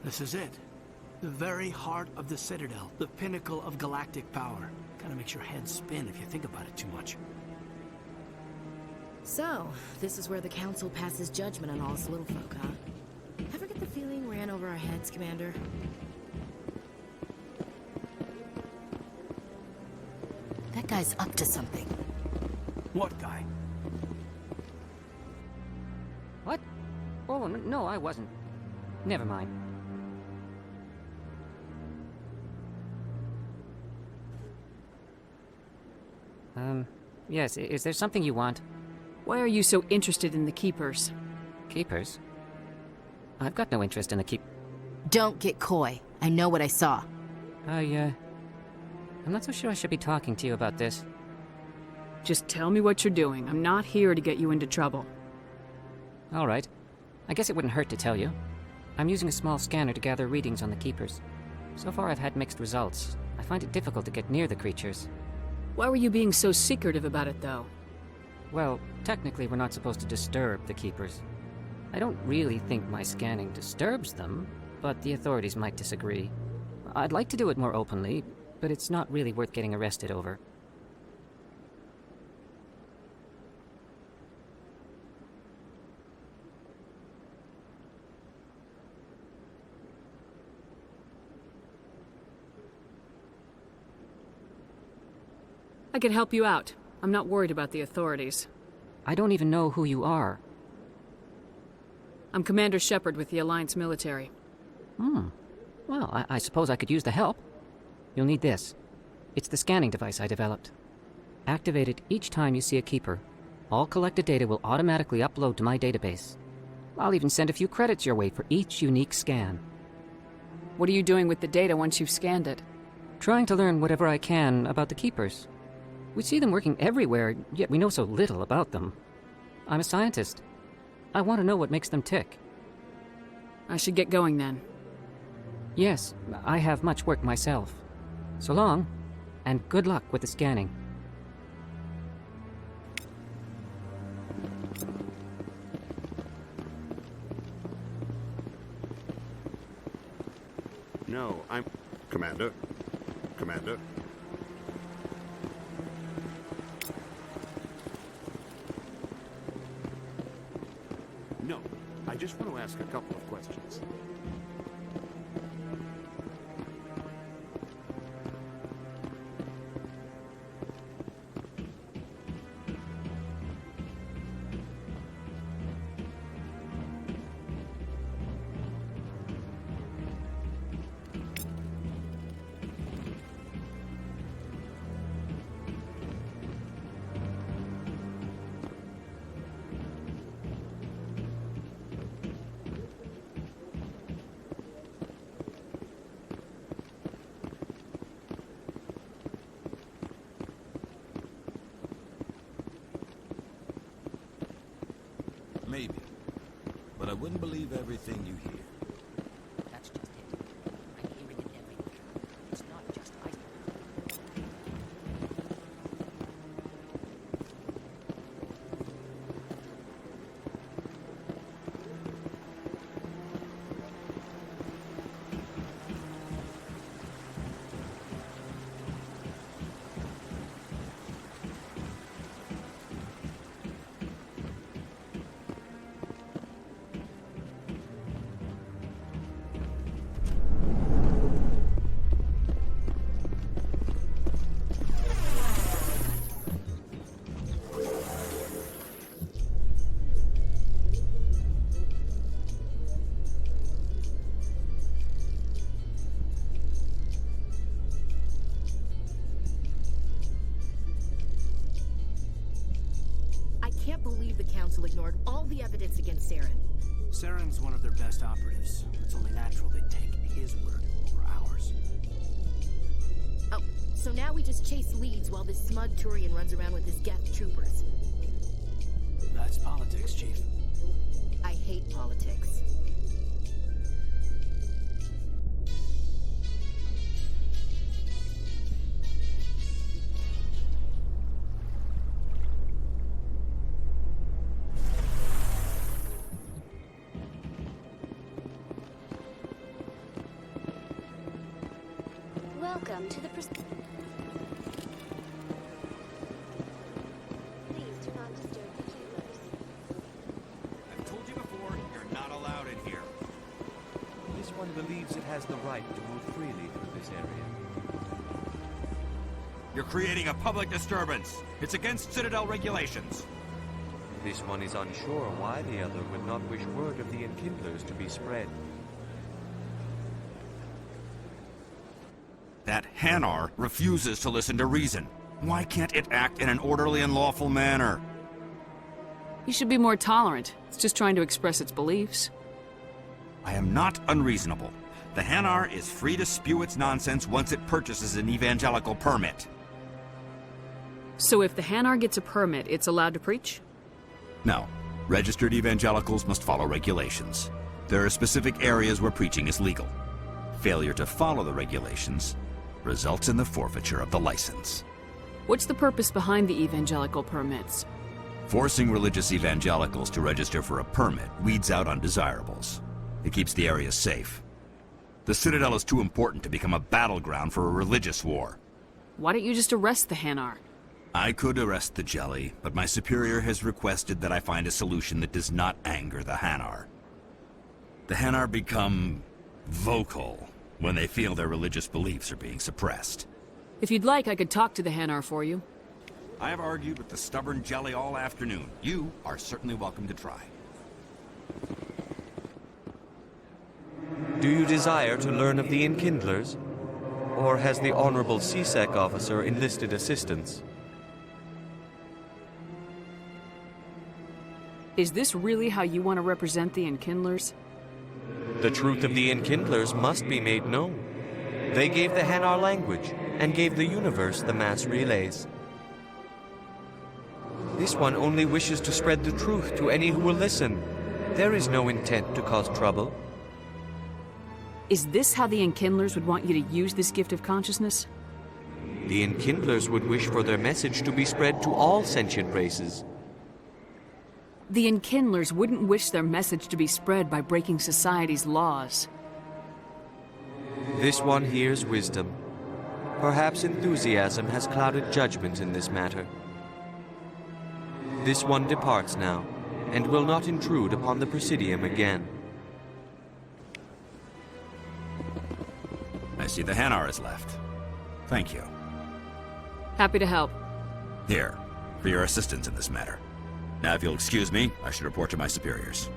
This is it. The very heart of the Citadel, the pinnacle of galactic power. Kinda makes your head spin if you think about it too much. So, this is where the Council passes judgment on all us little folk, huh? Ever get the feeling ran over our heads, Commander? That guy's up to something. What guy? What? Oh, no, I wasn't. Never mind. Yes, is there something you want? Why are you so interested in the Keepers? Keepers? I've got no interest in the Don't get coy. I know what I saw. I'm not so sure I should be talking to you about this. Just tell me what you're doing. I'm not here to get you into trouble. All right. I guess it wouldn't hurt to tell you. I'm using a small scanner to gather readings on the Keepers. So far I've had mixed results. I find it difficult to get near the creatures. Why were you being so secretive about it, though? Well, technically we're not supposed to disturb the Keepers. I don't really think my scanning disturbs them, but the authorities might disagree. I'd like to do it more openly, but it's not really worth getting arrested over. I could help you out. I'm not worried about the authorities. I don't even know who you are. I'm Commander Shepard with the Alliance military. Well, I suppose I could use the help. You'll need this. It's the scanning device I developed. Activate it each time you see a Keeper. All collected data will automatically upload to my database. I'll even send a few credits your way for each unique scan. What are you doing with the data once you've scanned it? Trying to learn whatever I can about the Keepers. We see them working everywhere, yet we know so little about them. I'm a scientist. I want to know what makes them tick. I should get going then. Yes, I have much work myself. So long, and good luck with the scanning. No, I'm... Commander? Commander? No, I just want to ask a couple of questions. Maybe. But I wouldn't believe everything you hear. That's just it. I'm hearing it everywhere. It's not just I. I can't believe the Council ignored all the evidence against Saren. Saren's one of their best operatives. It's only natural they'd take his word over ours. Oh, so now we just chase leads while this smug Turian runs around with his Geth troopers. That's politics, Chief. I hate politics. Welcome to the Please do not disturb the keepers. I've told you before, you're not allowed in here. This one believes it has the right to move freely through this area. You're creating a public disturbance. It's against Citadel regulations. This one is unsure why the other would not wish word of the Enkindlers to be spread. That Hanar refuses to listen to reason. Why can't it act in an orderly and lawful manner? You should be more tolerant. It's just trying to express its beliefs. I am not unreasonable. The Hanar is free to spew its nonsense once it purchases an evangelical permit. So if the Hanar gets a permit, it's allowed to preach? No. Registered evangelicals must follow regulations. There are specific areas where preaching is legal. Failure to follow the regulations results in the forfeiture of the license. What's the purpose behind the evangelical permits? Forcing religious evangelicals to register for a permit weeds out undesirables. It keeps the area safe. The Citadel is too important to become a battleground for a religious war. Why don't you just arrest the Hanar? I could arrest the Jelly, but my superior has requested that I find a solution that does not anger the Hanar. The Hanar become vocal when they feel their religious beliefs are being suppressed. If you'd like, I could talk to the Hanar for you. I have argued with the stubborn Jelly all afternoon. You are certainly welcome to try. Do you desire to learn of the Enkindlers? Or has the Honorable CSEC officer enlisted assistance? Is this really how you want to represent the Enkindlers? The truth of the Enkindlers must be made known. They gave the Hanar language, and gave the universe the mass relays. This one only wishes to spread the truth to any who will listen. There is no intent to cause trouble. Is this how the Enkindlers would want you to use this gift of consciousness? The Enkindlers would wish for their message to be spread to all sentient races. The Enkindlers wouldn't wish their message to be spread by breaking society's laws. This one hears wisdom. Perhaps enthusiasm has clouded judgment in this matter. This one departs now, and will not intrude upon the Presidium again. I see the Hanar is left. Thank you. Happy to help. Here, for your assistance in this matter. Now, if you'll excuse me, I should report to my superiors.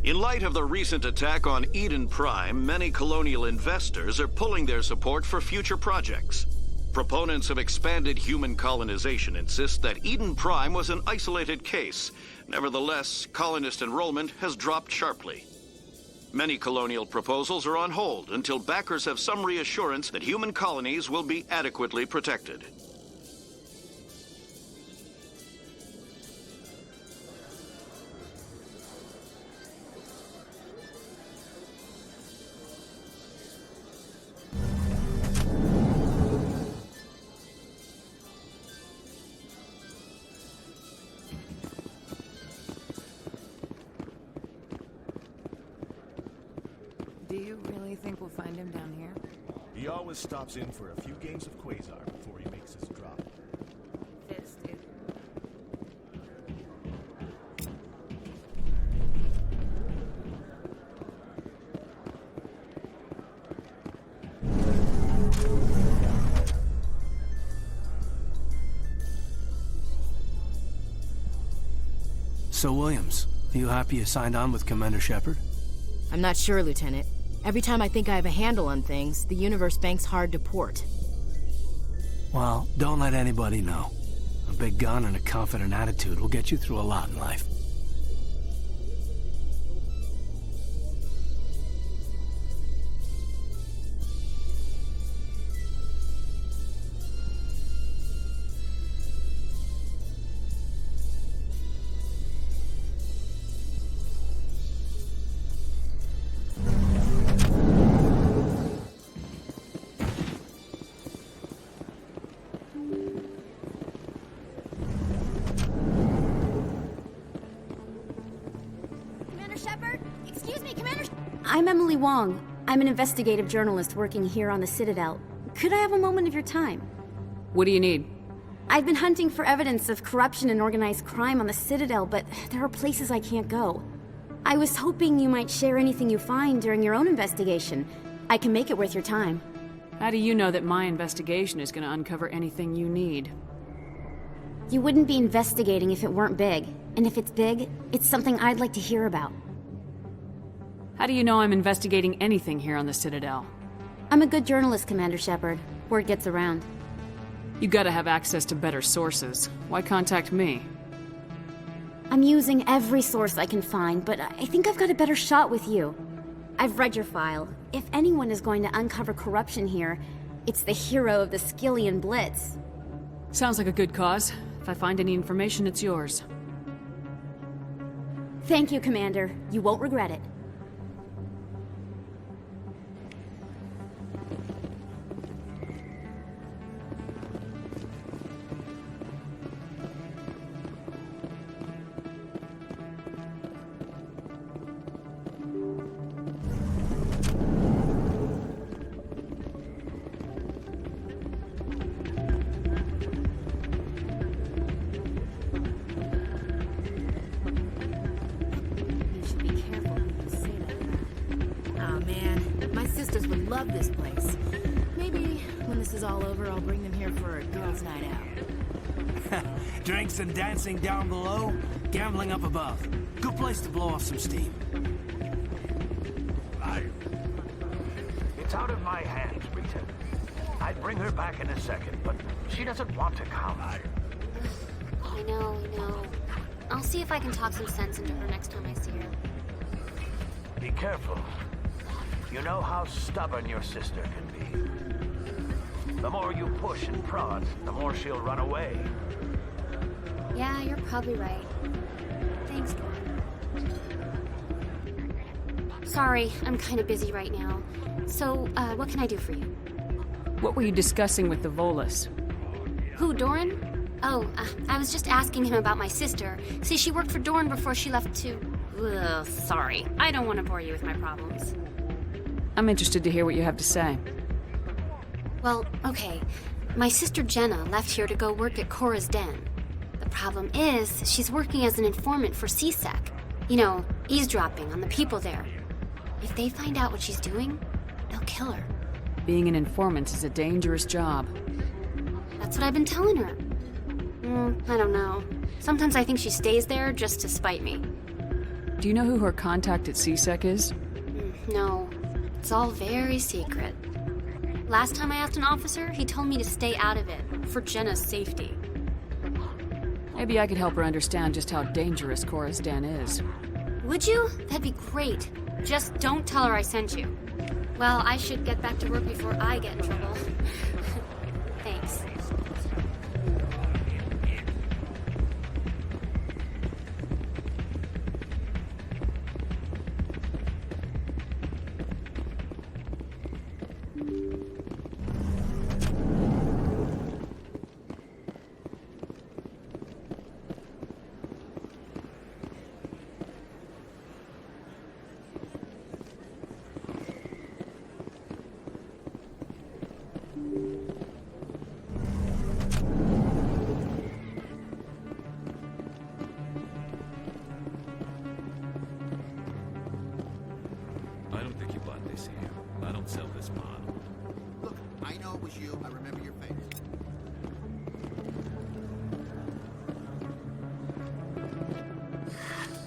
In light of the recent attack on Eden Prime, many colonial investors are pulling their support for future projects. Proponents of expanded human colonization insist that Eden Prime was an isolated case. Nevertheless, colonist enrollment has dropped sharply. Many colonial proposals are on hold until backers have some reassurance that human colonies will be adequately protected. Do you really think we'll find him down here? He always stops in for a few games of Quasar before he makes his drop. This, dude. So, Williams, are you happy you signed on with Commander Shepard? I'm not sure, Lieutenant. Every time I think I have a handle on things, the universe banks hard to port. Well, don't let anybody know. A big gun and a confident attitude will get you through a lot in life. I'm Emily Wong. I'm an investigative journalist working here on the Citadel. Could I have a moment of your time? What do you need? I've been hunting for evidence of corruption and organized crime on the Citadel, but there are places I can't go. I was hoping you might share anything you find during your own investigation. I can make it worth your time. How do you know that my investigation is going to uncover anything you need? You wouldn't be investigating if it weren't big. And if it's big, it's something I'd like to hear about. How do you know I'm investigating anything here on the Citadel? I'm a good journalist, Commander Shepard. Word gets around. You gotta have access to better sources. Why contact me? I'm using every source I can find, but I think I've got a better shot with you. I've read your file. If anyone is going to uncover corruption here, it's the hero of the Skillian Blitz. Sounds like a good cause. If I find any information, it's yours. Thank you, Commander. You won't regret it. Love this place. Maybe when this is all over, I'll bring them here for a girls' night out. Drinks and dancing down below, gambling up above. Good place to blow off some steam. It's out of my hands, Rita. I'd bring her back in a second, but she doesn't want to come. I know. I'll see if I can talk some sense into her next time I see her. Be careful. You know how stubborn your sister can be. The more you push and prod, the more she'll run away. Yeah, you're probably right. Thanks, Dad. Sorry, I'm kind of busy right now. So, what can I do for you? What were you discussing with the Volus? Who, Doran? Oh, I was just asking him about my sister. See, she worked for Doran before she left to... Ugh, sorry. I don't want to bore you with my problems. I'm interested to hear what you have to say. Well, okay. My sister Jenna left here to go work at Cora's Den. The problem is, she's working as an informant for CSEC. You know, eavesdropping on the people there. If they find out what she's doing, they'll kill her. Being an informant is a dangerous job. That's what I've been telling her. I don't know. Sometimes I think she stays there just to spite me. Do you know who her contact at CSEC is? No. It's all very secret. Last time I asked an officer, he told me to stay out of it, for Jenna's safety. Maybe I could help her understand just how dangerous Cora's Den is. Would you? That'd be great. Just don't tell her I sent you. Well, I should get back to work before I get in trouble. Thanks.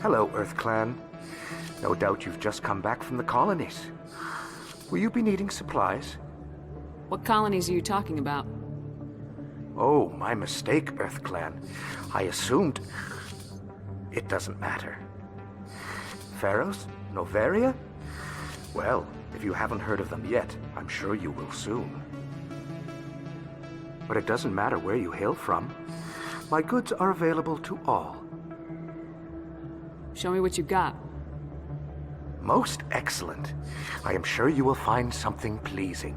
Hello, Earth Clan. No doubt you've just come back from the colonies. Will you be needing supplies? What colonies are you talking about? Oh, my mistake, Earth Clan. I assumed... It doesn't matter. Pharaohs? Noveria? Well, if you haven't heard of them yet, I'm sure you will soon. But it doesn't matter where you hail from. My goods are available to all. Show me what you've got. Most excellent. I am sure you will find something pleasing.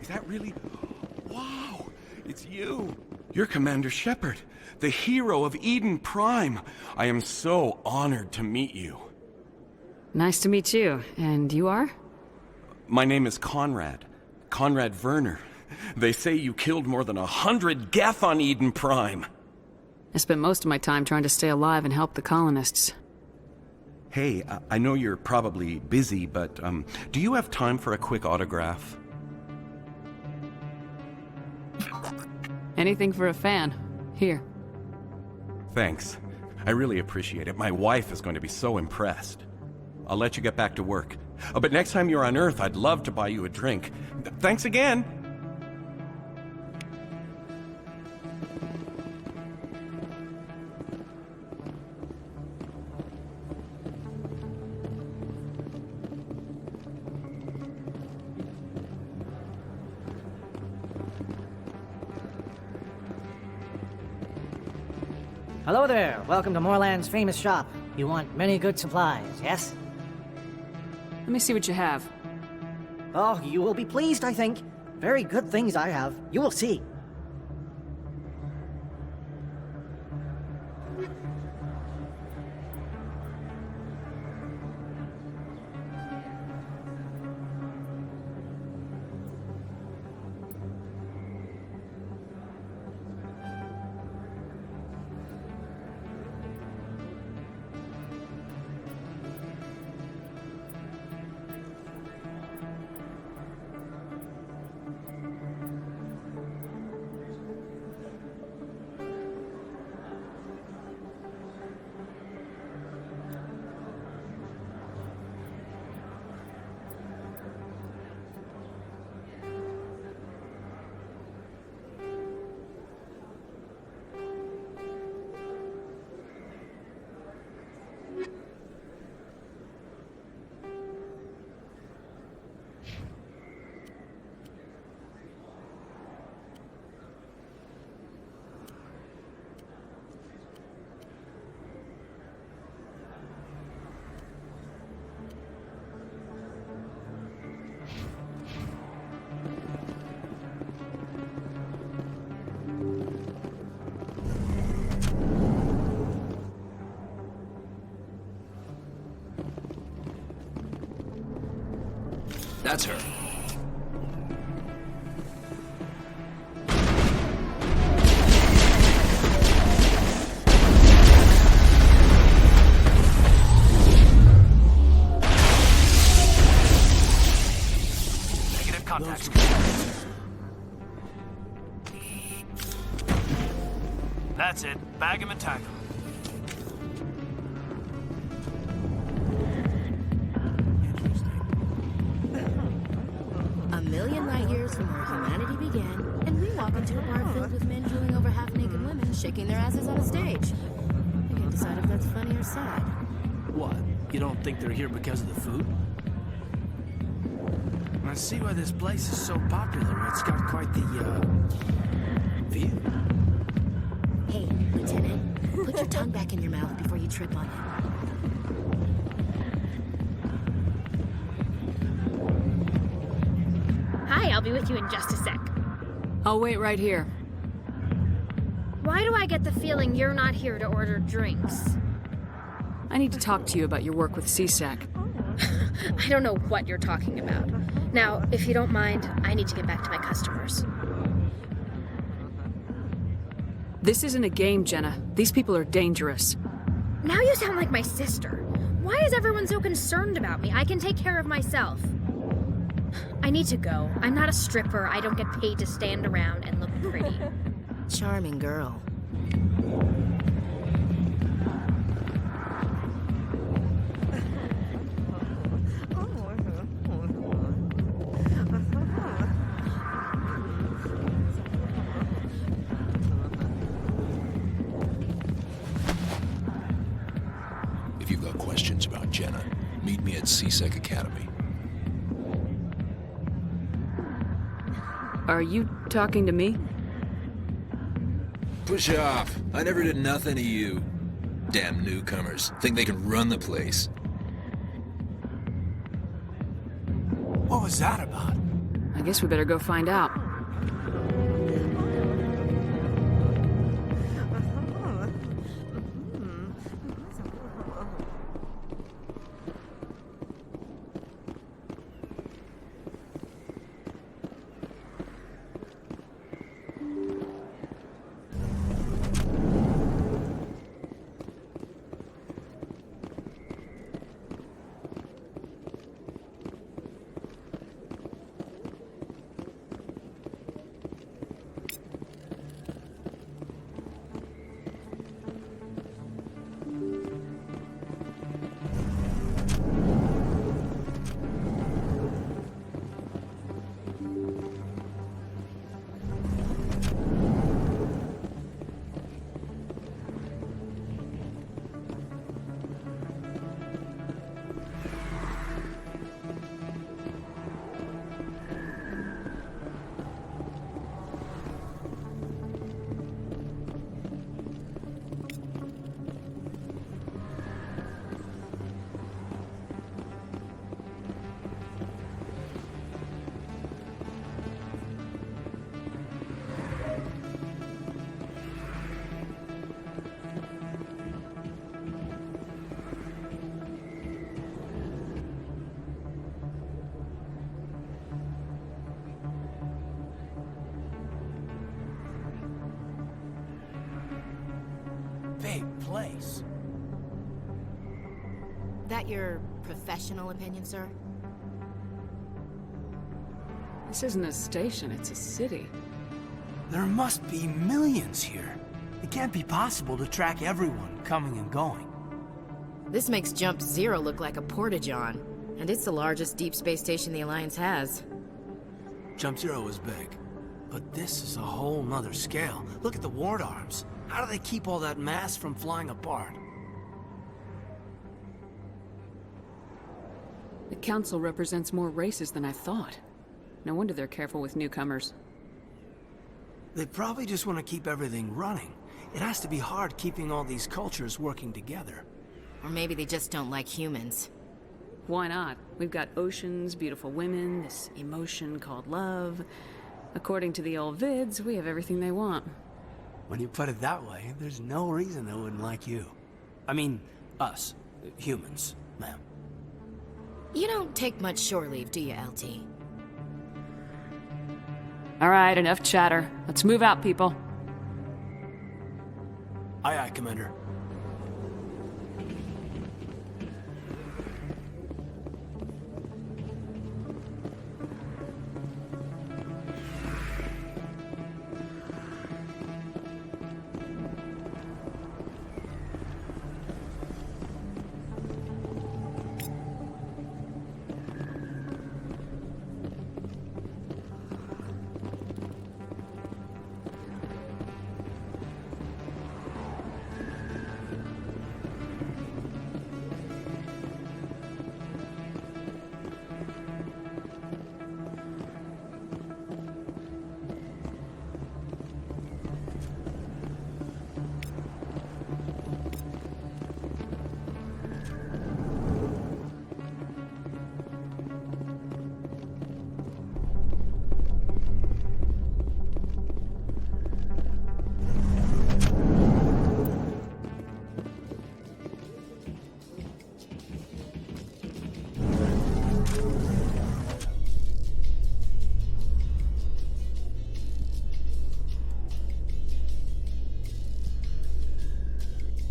that really... Wow, it's you. You're Commander Shepard, the hero of Eden Prime. I am so honored to meet you. Nice to meet you. And you are? My name is Conrad. Conrad Werner. They say you killed more than 100 Geth on Eden Prime. I spent most of my time trying to stay alive and help the colonists. Hey, I know you're probably busy, but do you have time for a quick autograph? Anything for a fan. Here. Thanks. I really appreciate it. My wife is going to be so impressed. I'll let you get back to work. But next time you're on Earth, I'd love to buy you a drink. Thanks again! Hello there. Welcome to Moorland's famous shop. You want many good supplies, yes? Let me see what you have. Oh, you will be pleased, I think. Very good things I have. You will see. That's her. Negative contact. That's it. Bag him and tag him. A million light years from where humanity began, and we walk into a bar filled with men drooling over half-naked women, shaking their asses on a stage. You can decide if that's funny or sad. What? You don't think they're here because of the food? I see why this place is so popular. It's got quite the, view. Hey, Lieutenant, put your tongue back in your mouth before you trip on it. Hi, I'll be with you in just a sec. I'll wait right here. Why do I get the feeling you're not here to order drinks? I need to talk to you about your work with CSAC. I don't know what you're talking about. Now, if you don't mind, I need to get back to my customers. This isn't a game, Jenna. These people are dangerous. Now you sound like my sister. Why is everyone so concerned about me? I can take care of myself. I need to go. I'm not a stripper. I don't get paid to stand around and look pretty. Charming girl. If you've got questions about Jenna, meet me at CSEC Academy. Are you talking to me? Push off. I never did nothing to you. Damn newcomers. Think they can run the place. What was that about? I guess we better go find out. Big place. That your professional opinion, sir? This isn't a station, it's a city. There must be millions here. It can't be possible to track everyone coming and going. This makes Jump Zero look like a porta-john, and it's the largest deep space station the Alliance has. Jump Zero is big, but this is a whole nother scale. Look at the ward arms. How do they keep all that mass from flying apart? The Council represents more races than I thought. No wonder they're careful with newcomers. They probably just want to keep everything running. It has to be hard keeping all these cultures working together. Or maybe they just don't like humans. Why not? We've got oceans, beautiful women, this emotion called love. According to the old vids, we have everything they want. When you put it that way, there's no reason they wouldn't like you. I mean, us. Humans, ma'am. You don't take much shore leave, do you, LT? All right, enough chatter. Let's move out, people. Aye, aye, Commander.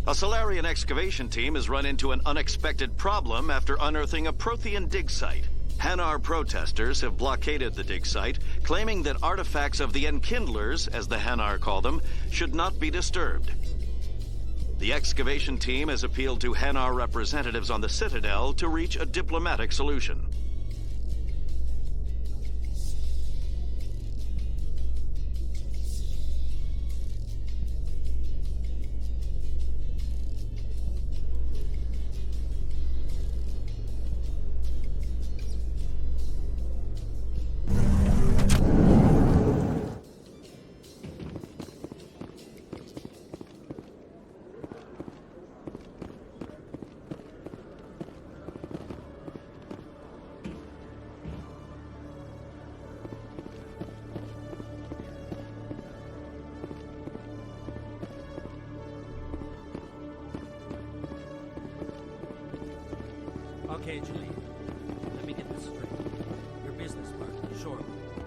A Solarian excavation team has run into an unexpected problem after unearthing a Prothean dig site. Hanar protesters have blockaded the dig site, claiming that artifacts of the Enkindlers, as the Hanar call them, should not be disturbed. The excavation team has appealed to Hanar representatives on the Citadel to reach a diplomatic solution. occasionally. Let me get this straight. Your business partner, Shorely,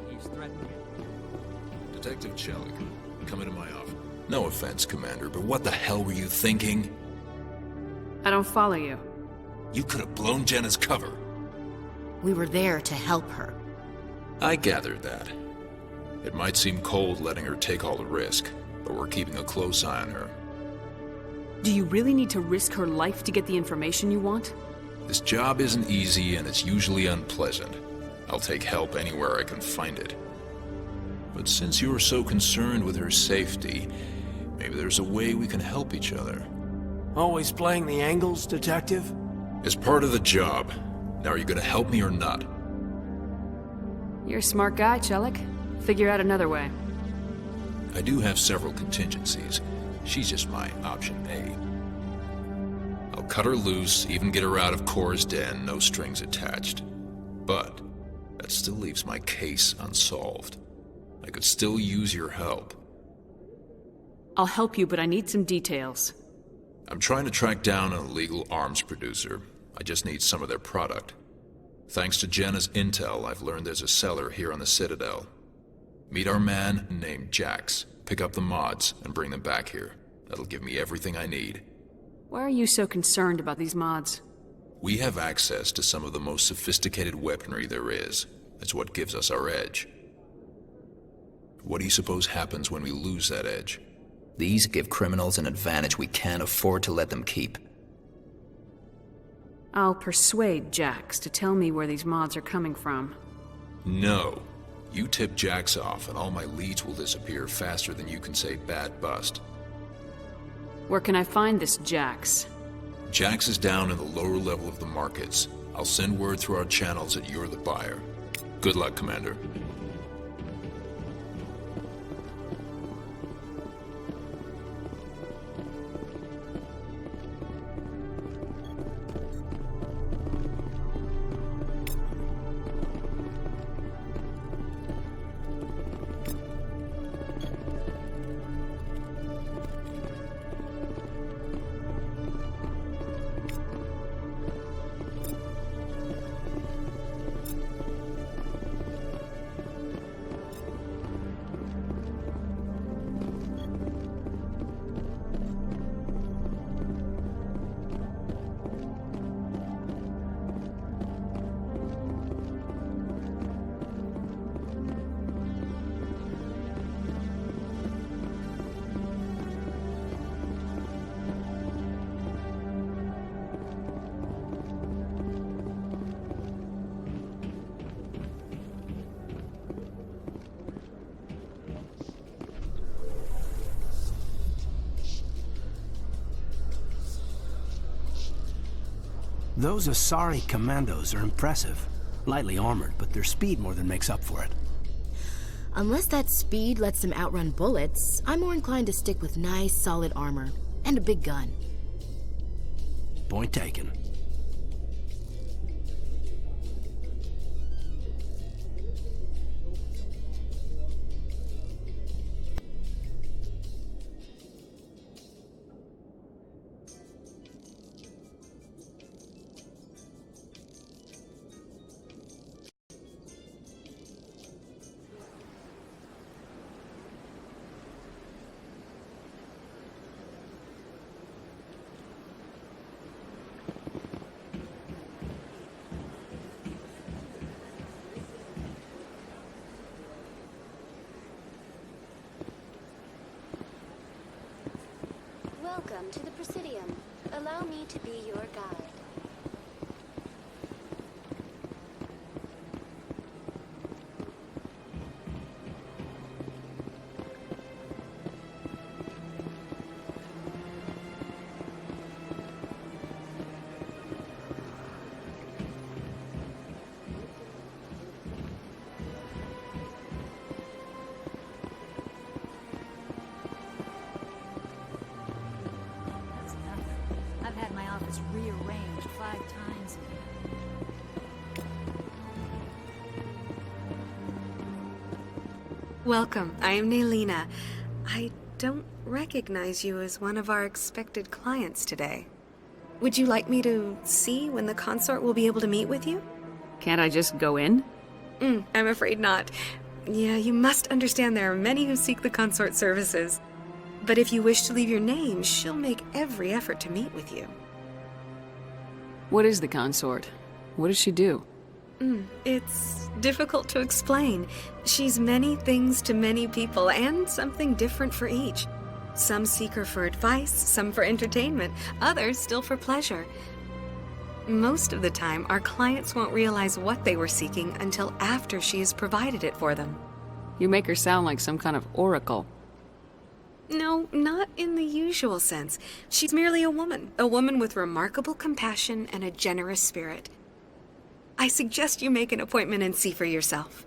he's threatening you. Detective Chelik, come into my office. No offense, Commander, but what the hell were you thinking? I don't follow you. You could have blown Jenna's cover. We were there to help her. I gathered that. It might seem cold letting her take all the risk, but we're keeping a close eye on her. Do you really need to risk her life to get the information you want? This job isn't easy and it's usually unpleasant. I'll take help anywhere I can find it. But since you're so concerned with her safety, maybe there's a way we can help each other. Always playing the angles, Detective? It's part of the job. Now are you gonna help me or not? You're a smart guy, Chelik. Figure out another way. I do have several contingencies. She's just my option A. I'll cut her loose, even get her out of Cora's den, no strings attached. But that still leaves my case unsolved. I could still use your help. I'll help you, but I need some details. I'm trying to track down an illegal arms producer. I just need some of their product. Thanks to Jenna's intel, I've learned there's a seller here on the Citadel. Meet our man named Jax, pick up the mods, and bring them back here. That'll give me everything I need. Why are you so concerned about these mods? We have access to some of the most sophisticated weaponry there is. That's what gives us our edge. What do you suppose happens when we lose that edge? These give criminals an advantage we can't afford to let them keep. I'll persuade Jax to tell me where these mods are coming from. No. You tip Jax off and all my leads will disappear faster than you can say bad bust. Where can I find this Jax? Jax is down in the lower level of the markets. I'll send word through our channels that you're the buyer. Good luck, Commander. Those Asari commandos are impressive. Lightly armored, but their speed more than makes up for it. Unless that speed lets them outrun bullets, I'm more inclined to stick with nice, solid armor. And a big gun. Point taken. Welcome to the Presidium. Allow me to be your guide. I've had my office rearranged 5 times. Welcome. I am Naylina. I don't recognize you as one of our expected clients today. Would you like me to see when the consort will be able to meet with you? Can't I just go in? I'm afraid not. Yeah, you must understand there are many who seek the consort services. But if you wish to leave your name, she'll make every effort to meet with you. What is the consort? What does she do? It's difficult to explain. She's many things to many people, and something different for each. Some seek her for advice, some for entertainment, others still for pleasure. Most of the time, our clients won't realize what they were seeking until after she has provided it for them. You make her sound like some kind of oracle. No, not in the usual sense. She's merely a woman with remarkable compassion and a generous spirit. I suggest you make an appointment and see for yourself.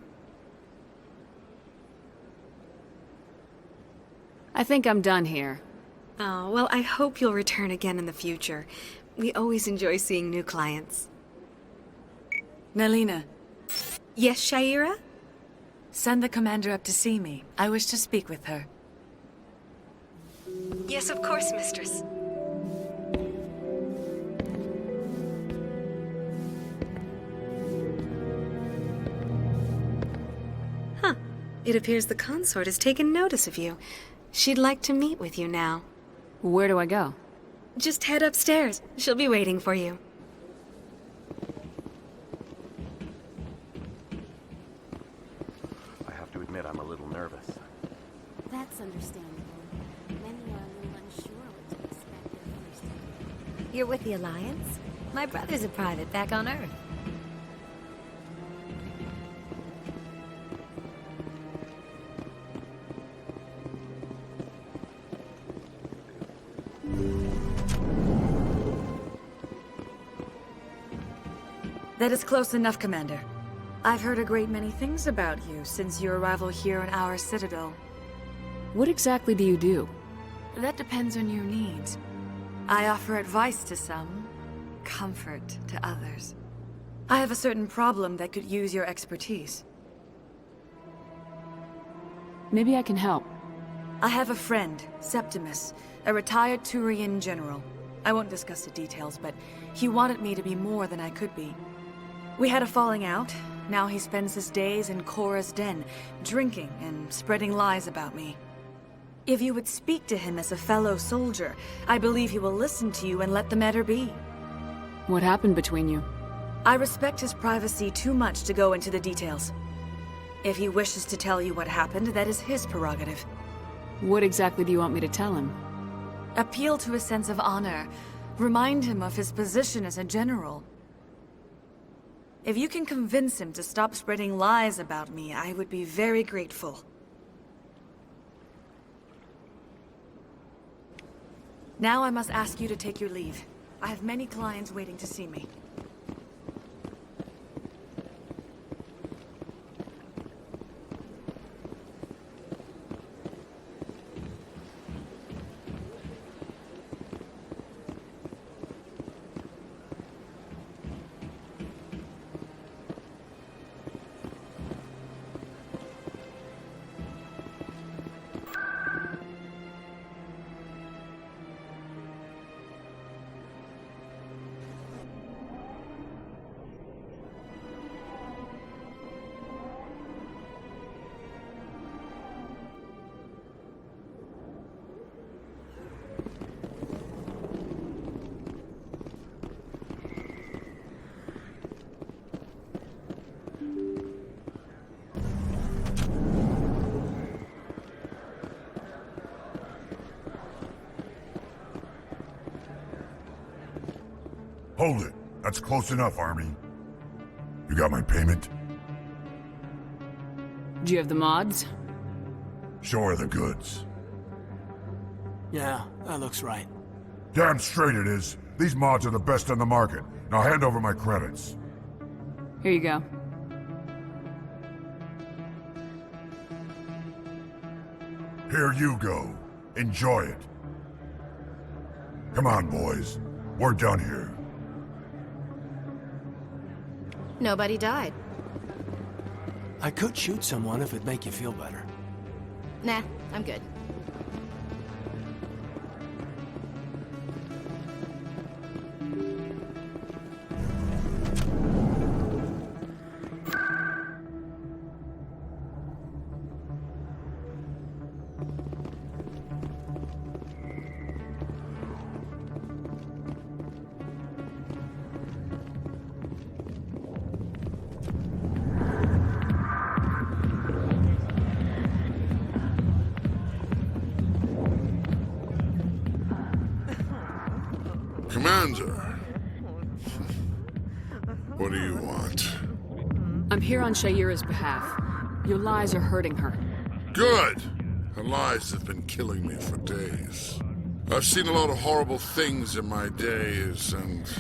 I think I'm done here. Oh, well, I hope you'll return again in the future. We always enjoy seeing new clients. Nelina. Yes, Shaira? Send the commander up to see me. I wish to speak with her. Yes, of course, mistress. Huh. It appears the consort has taken notice of you. She'd like to meet with you now. Where do I go? Just head upstairs. She'll be waiting for you. I have to admit I'm a little nervous. That's understandable. Many are a little unsure what to expect their first time. You're with the Alliance? My brother's a private back on Earth. That is close enough, Commander. I've heard a great many things about you since your arrival here in our Citadel. What exactly do you do? That depends on your needs. I offer advice to some, comfort to others. I have a certain problem that could use your expertise. Maybe I can help. I have a friend, Septimus, a retired Turian general. I won't discuss the details, but he wanted me to be more than I could be. We had a falling out. Now he spends his days in Cora's den, drinking and spreading lies about me. If you would speak to him as a fellow soldier, I believe he will listen to you and let the matter be. What happened between you? I respect his privacy too much to go into the details. If he wishes to tell you what happened, that is his prerogative. What exactly do you want me to tell him? Appeal to his sense of honor. Remind him of his position as a general. If you can convince him to stop spreading lies about me, I would be very grateful. Now I must ask you to take your leave. I have many clients waiting to see me. Hold it. That's close enough, Army. You got my payment? Do you have the mods? Show her the goods. Yeah, that looks right. Damn straight it is. These mods are the best on the market. Now hand over my credits. Here you go. Here you go. Enjoy it. Come on, boys. We're done here. Nobody died. I could shoot someone if it'd make you feel better. Nah, I'm good. Commander. What do you want? I'm here on Shaira's behalf. Your lies are hurting her. Good! Her lies have been killing me for days. I've seen a lot of horrible things in my days, and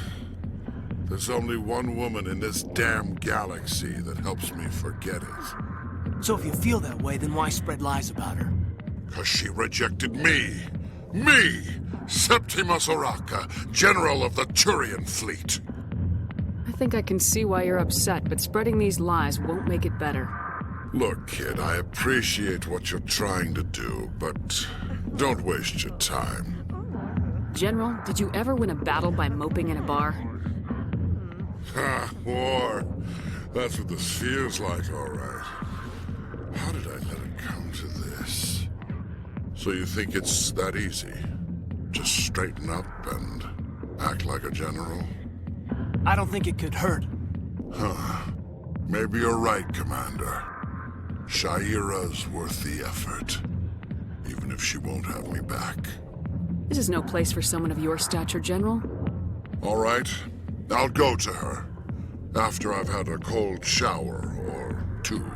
there's only one woman in this damn galaxy that helps me forget it. So if you feel that way, then why spread lies about her? 'Cause she rejected me! Me! Septimus Oraka, General of the Turian Fleet! I think I can see why you're upset, but spreading these lies won't make it better. Look, kid, I appreciate what you're trying to do, but don't waste your time. General, did you ever win a battle by moping in a bar? Ha, war. That's what this feels like, all right. How did I let it come to this? So you think it's that easy? Just straighten up and act like a general? I don't think it could hurt. Huh. Maybe you're right, Commander. Shaira's worth the effort. Even if she won't have me back. This is no place for someone of your stature, General. All right. I'll go to her. After I've had a cold shower or two.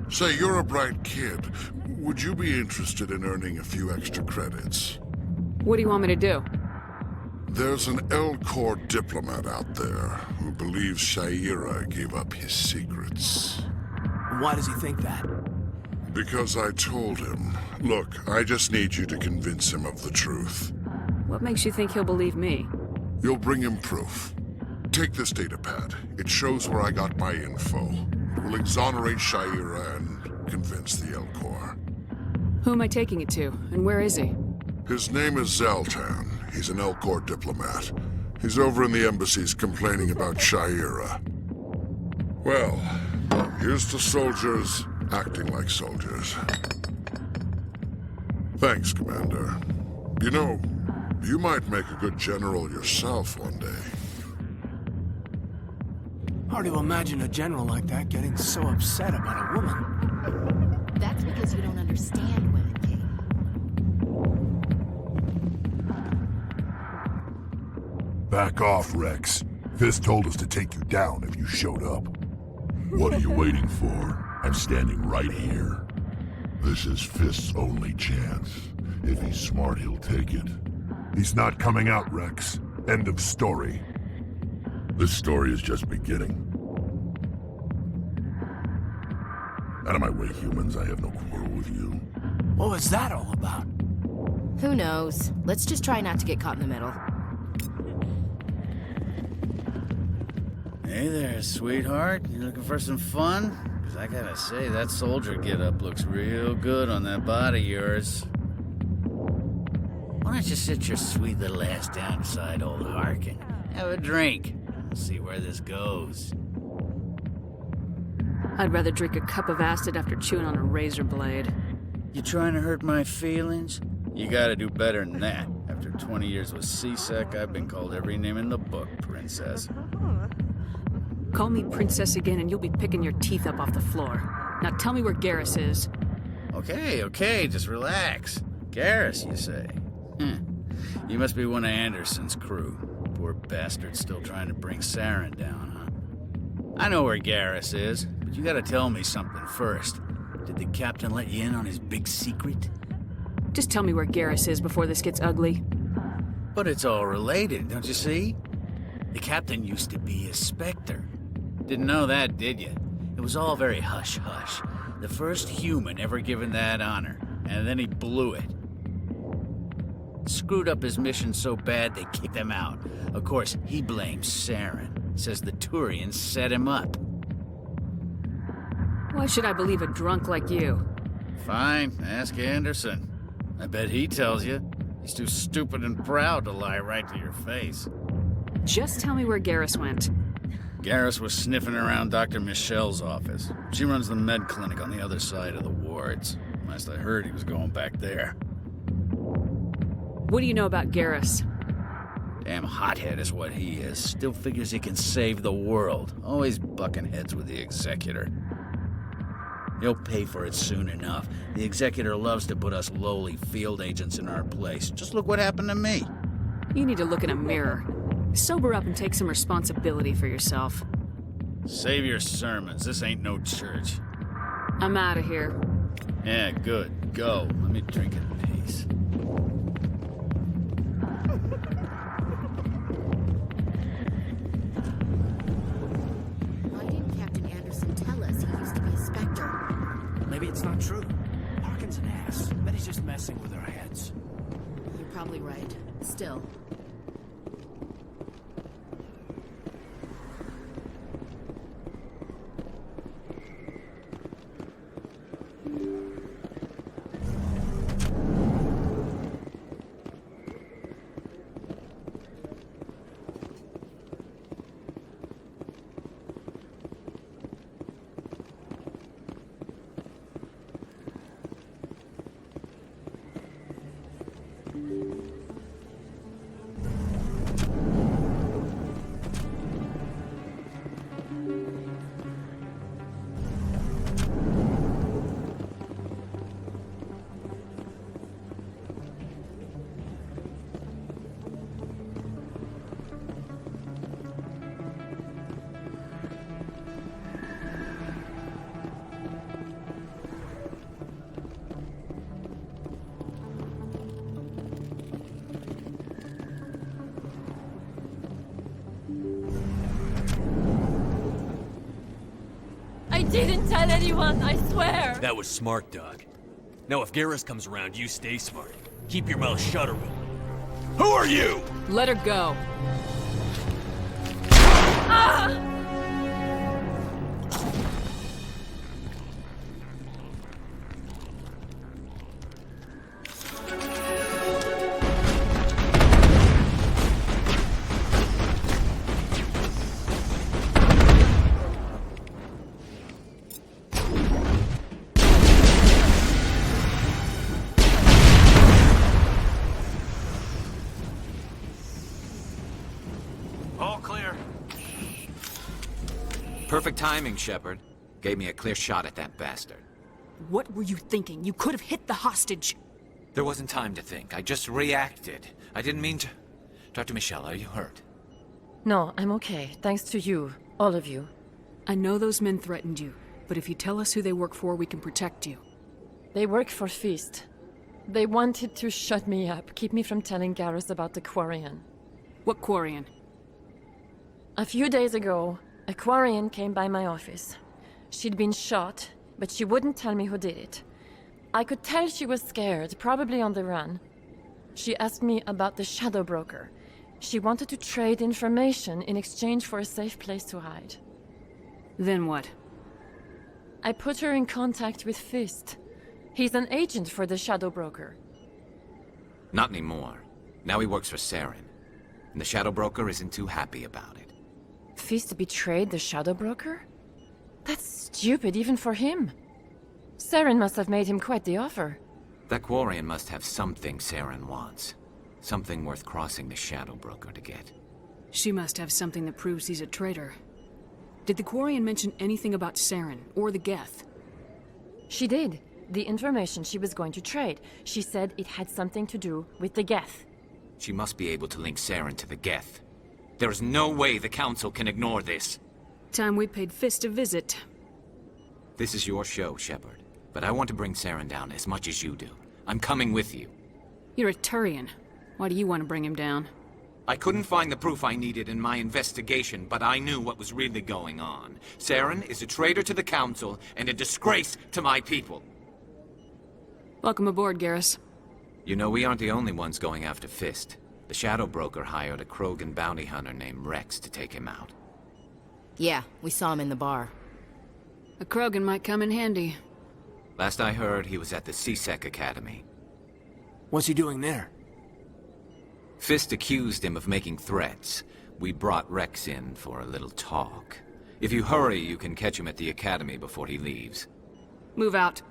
Say, you're a bright kid. Would you be interested in earning a few extra credits? What do you want me to do? There's an L-Corps diplomat out there who believes Shaira gave up his secrets. Why does he think that? Because I told him. Look, I just need you to convince him of the truth. What makes you think he'll believe me? You'll bring him proof. Take this datapad. It shows where I got my info. It will exonerate Shaira and convince the L-Corps. Who am I taking it to, and where is he? His name is Zaltan. He's an L-Corps diplomat. He's over in the embassies complaining about Shaira. Well, here's to soldiers acting like soldiers. Thanks, Commander. You know, you might make a good general yourself one day. Hard to imagine a general like that getting so upset about a woman. That's because you don't understand women, Kate. Back off, Rex. Fist told us to take you down if you showed up. What are you waiting for? I'm standing right here. This is Fist's only chance. If he's smart, he'll take it. He's not coming out, Rex. End of story. This story is just beginning. Out of my way, humans. I have no quarrel with you. What was that all about? Who knows? Let's just try not to get caught in the middle. Hey there, sweetheart. You looking for some fun? Because I gotta say, that soldier getup looks real good on that body of yours. Why don't you sit your sweet little ass down beside old Harkin? Have a drink. We'll see where this goes. I'd rather drink a cup of acid after chewing on a razor blade. You trying to hurt my feelings? You gotta do better than that. After 20 years with C-Sec, I've been called every name in the book, princess. Call me princess again and you'll be picking your teeth up off the floor. Now tell me where Garrus is. Okay, just relax. Garrus, you say? You must be one of Anderson's crew. Poor bastard still trying to bring Saren down, huh? I know where Garrus is, but you gotta tell me something first. Did the captain let you in on his big secret? Just tell me where Garrus is before this gets ugly. But it's all related, don't you see? The captain used to be a Spectre. Didn't know that, did you? It was all very hush-hush. The first human ever given that honor, and then he blew it. Screwed up his mission so bad they kicked him out. Of course, he blames Saren. Says the Turians set him up. Why should I believe a drunk like you? Fine, ask Anderson. I bet he tells you. He's too stupid and proud to lie right to your face. Just tell me where Garrus went. Garrus was sniffing around Dr. Michelle's office. She runs the med clinic on the other side of the wards. Last I heard, he was going back there. What do you know about Garrus? Damn hothead is what he is. Still figures he can save the world. Always bucking heads with the Executor. He'll pay for it soon enough. The Executor loves to put us lowly field agents in our place. Just look what happened to me. You need to look in a mirror. Sober up and take some responsibility for yourself. Save your sermons. This ain't no church. I'm out of here. Yeah, good. Go. Let me drink in peace. Why didn't Captain Anderson tell us he used to be a Spectre? Maybe it's not true. Harkin's an ass. Bet he's just messing with our heads. You're probably right. Still. I didn't tell anyone, I swear! That was smart, Doug. Now if Garrus comes around, you stay smart. Keep your mouth shut, or who are you? Let her go. Ah! All clear. Perfect timing, Shepard. Gave me a clear shot at that bastard. What were you thinking? You could have hit the hostage. There wasn't time to think. I just reacted. I didn't mean to... Dr. Michelle, are you hurt? No, I'm okay. Thanks to you. All of you. I know those men threatened you, but if you tell us who they work for, we can protect you. They work for Feast. They wanted to shut me up, keep me from telling Garrus about the Quarian. What Quarian? A few days ago, a Quarian came by my office. She'd been shot, but she wouldn't tell me who did it. I could tell she was scared, probably on the run. She asked me about the Shadow Broker. She wanted to trade information in exchange for a safe place to hide. Then what? I put her in contact with Fist. He's an agent for the Shadow Broker. Not anymore. Now he works for Saren. And the Shadow Broker isn't too happy about it. Fist betrayed the Shadow Broker? That's stupid even for him. Saren must have made him quite the offer. That Quarian must have something Saren wants. Something worth crossing the Shadow Broker to get. She must have something that proves he's a traitor. Did the Quarian mention anything about Saren or the Geth? She did. The information she was going to trade. She said it had something to do with the Geth. She must be able to link Saren to the Geth. There is no way the Council can ignore this. Time we paid Fist a visit. This is your show, Shepard. But I want to bring Saren down as much as you do. I'm coming with you. You're a Turian. Why do you want to bring him down? I couldn't find the proof I needed in my investigation, but I knew what was really going on. Saren is a traitor to the Council and a disgrace to my people. Welcome aboard, Garrus. You know, we aren't the only ones going after Fist. The Shadow Broker hired a Krogan bounty hunter named Rex to take him out. Yeah, we saw him in the bar. A Krogan might come in handy. Last I heard, he was at the CSEC Academy. What's he doing there? Fist accused him of making threats. We brought Rex in for a little talk. If you hurry, you can catch him at the Academy before he leaves. Move out.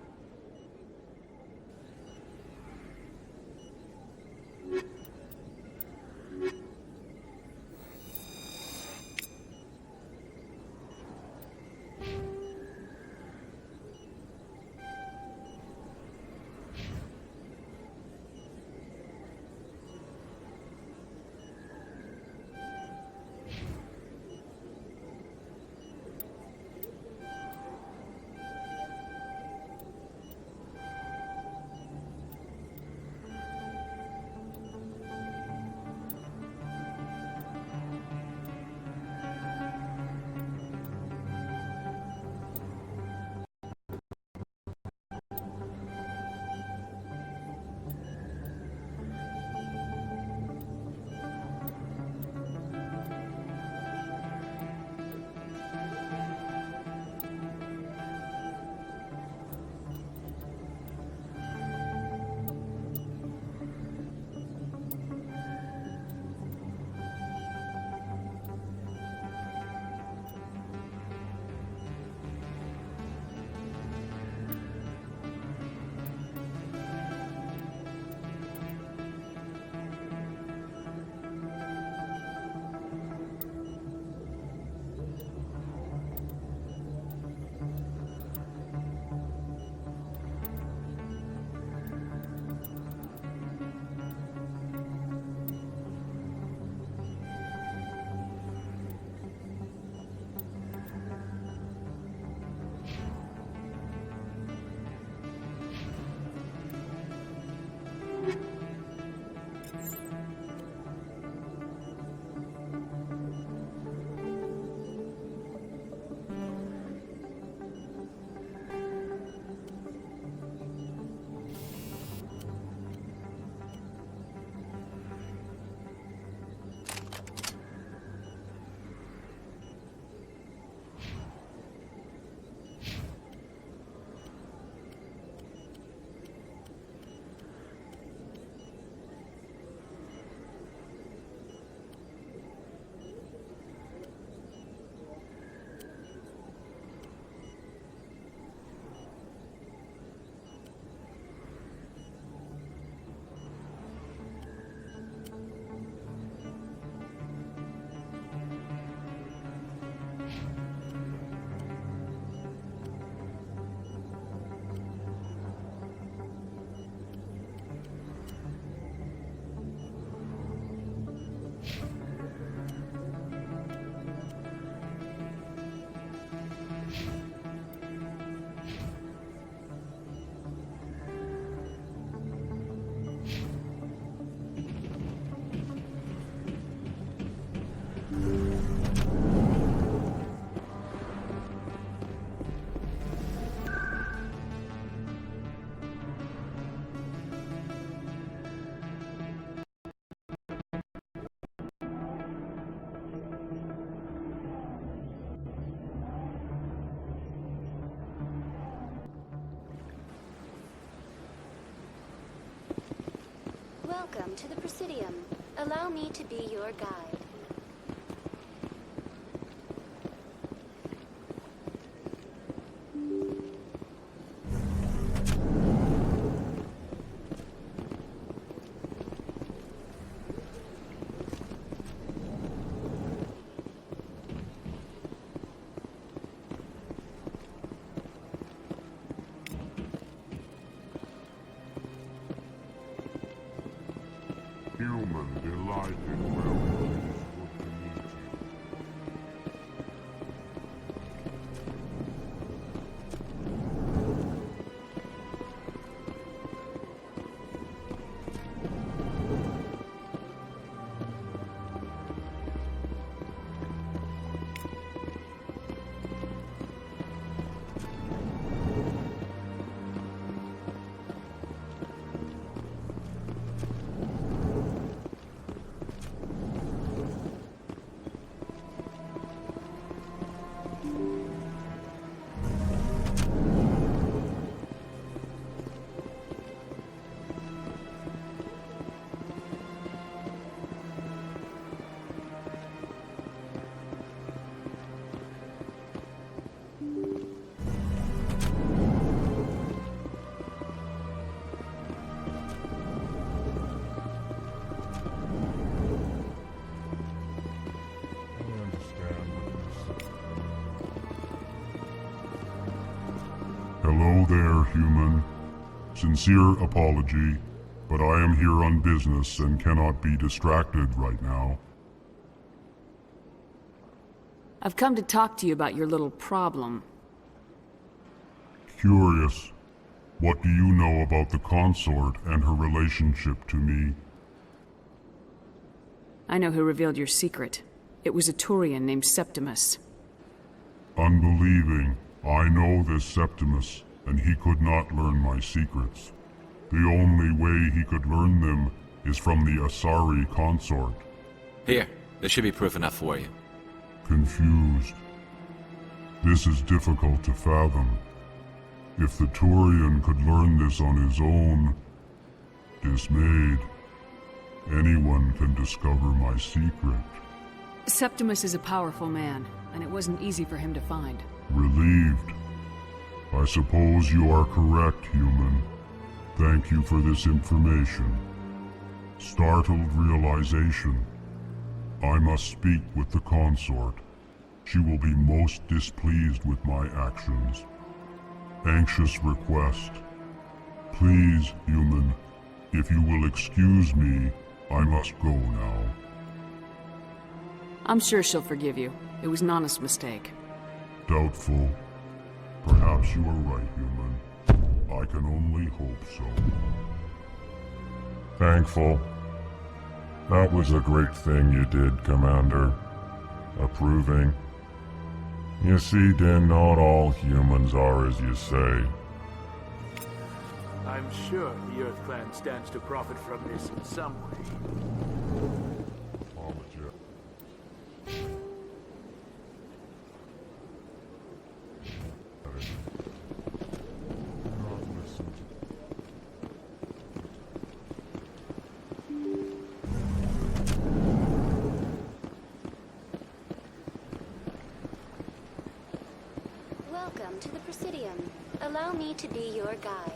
Welcome to the Presidium. Allow me to be your guide. Human, delighted, well, it is good to meet you. Hello there, human. Sincere apology, but I am here on business and cannot be distracted right now. I've come to talk to you about your little problem. Curious. What do you know about the consort and her relationship to me? I know who revealed your secret. It was a Turian named Septimus. Unbelieving. I know this Septimus, and he could not learn my secrets. The only way he could learn them is from the Asari consort. Here, this should be proof enough for you. Confused. This is difficult to fathom. If the Turian could learn this on his own, dismayed, anyone can discover my secret. Septimus is a powerful man, and it wasn't easy for him to find. Relieved. I suppose you are correct, human. Thank you for this information. Startled realization. I must speak with the consort. She will be most displeased with my actions. Anxious request. Please, human, if you will excuse me, I must go now. I'm sure she'll forgive you. It was an honest mistake. Doubtful. Perhaps you are right, human. I can only hope so. Thankful. That was a great thing you did, Commander. Approving. You see, Din, not all humans are as you say. I'm sure the Earth Clan stands to profit from this in some way. Welcome to the Presidium. Allow me to be your guide.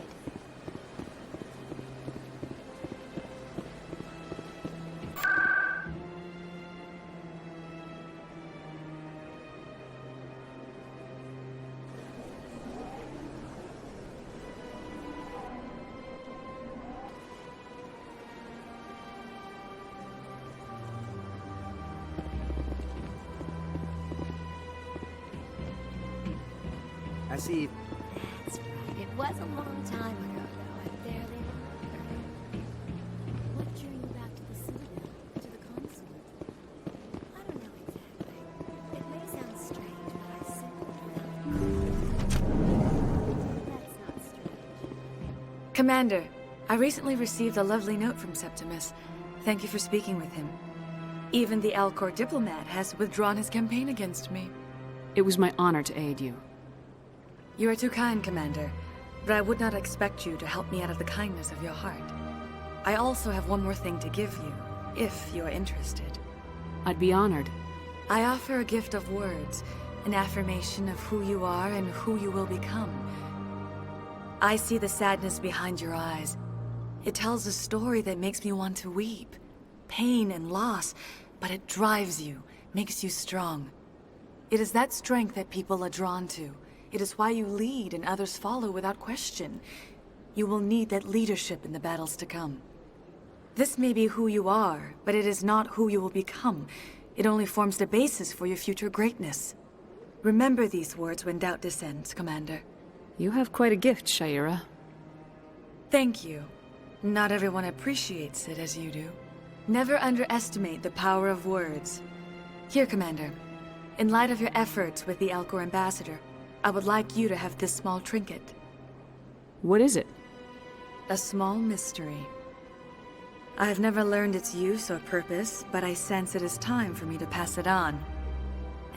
I see. That's right. It was a long time ago, though. I barely remember. What drew you back to the Citadel? To the consort? I don't know exactly. It may sound strange, but I simply felt... That's not strange. Commander, I recently received a lovely note from Septimus. Thank you for speaking with him. Even the Alcor diplomat has withdrawn his campaign against me. It was my honor to aid you. You are too kind, Commander, but I would not expect you to help me out of the kindness of your heart. I also have one more thing to give you, if you're interested. I'd be honored. I offer a gift of words, an affirmation of who you are and who you will become. I see the sadness behind your eyes. It tells a story that makes me want to weep. Pain and loss, but it drives you, makes you strong. It is that strength that people are drawn to. It is why you lead and others follow without question. You will need that leadership in the battles to come. This may be who you are, but it is not who you will become. It only forms the basis for your future greatness. Remember these words when doubt descends, Commander. You have quite a gift, Shaira. Thank you. Not everyone appreciates it as you do. Never underestimate the power of words. Here, Commander. In light of your efforts with the Elcor Ambassador, I would like you to have this small trinket. What is it? A small mystery. I have never learned its use or purpose, but I sense it is time for me to pass it on.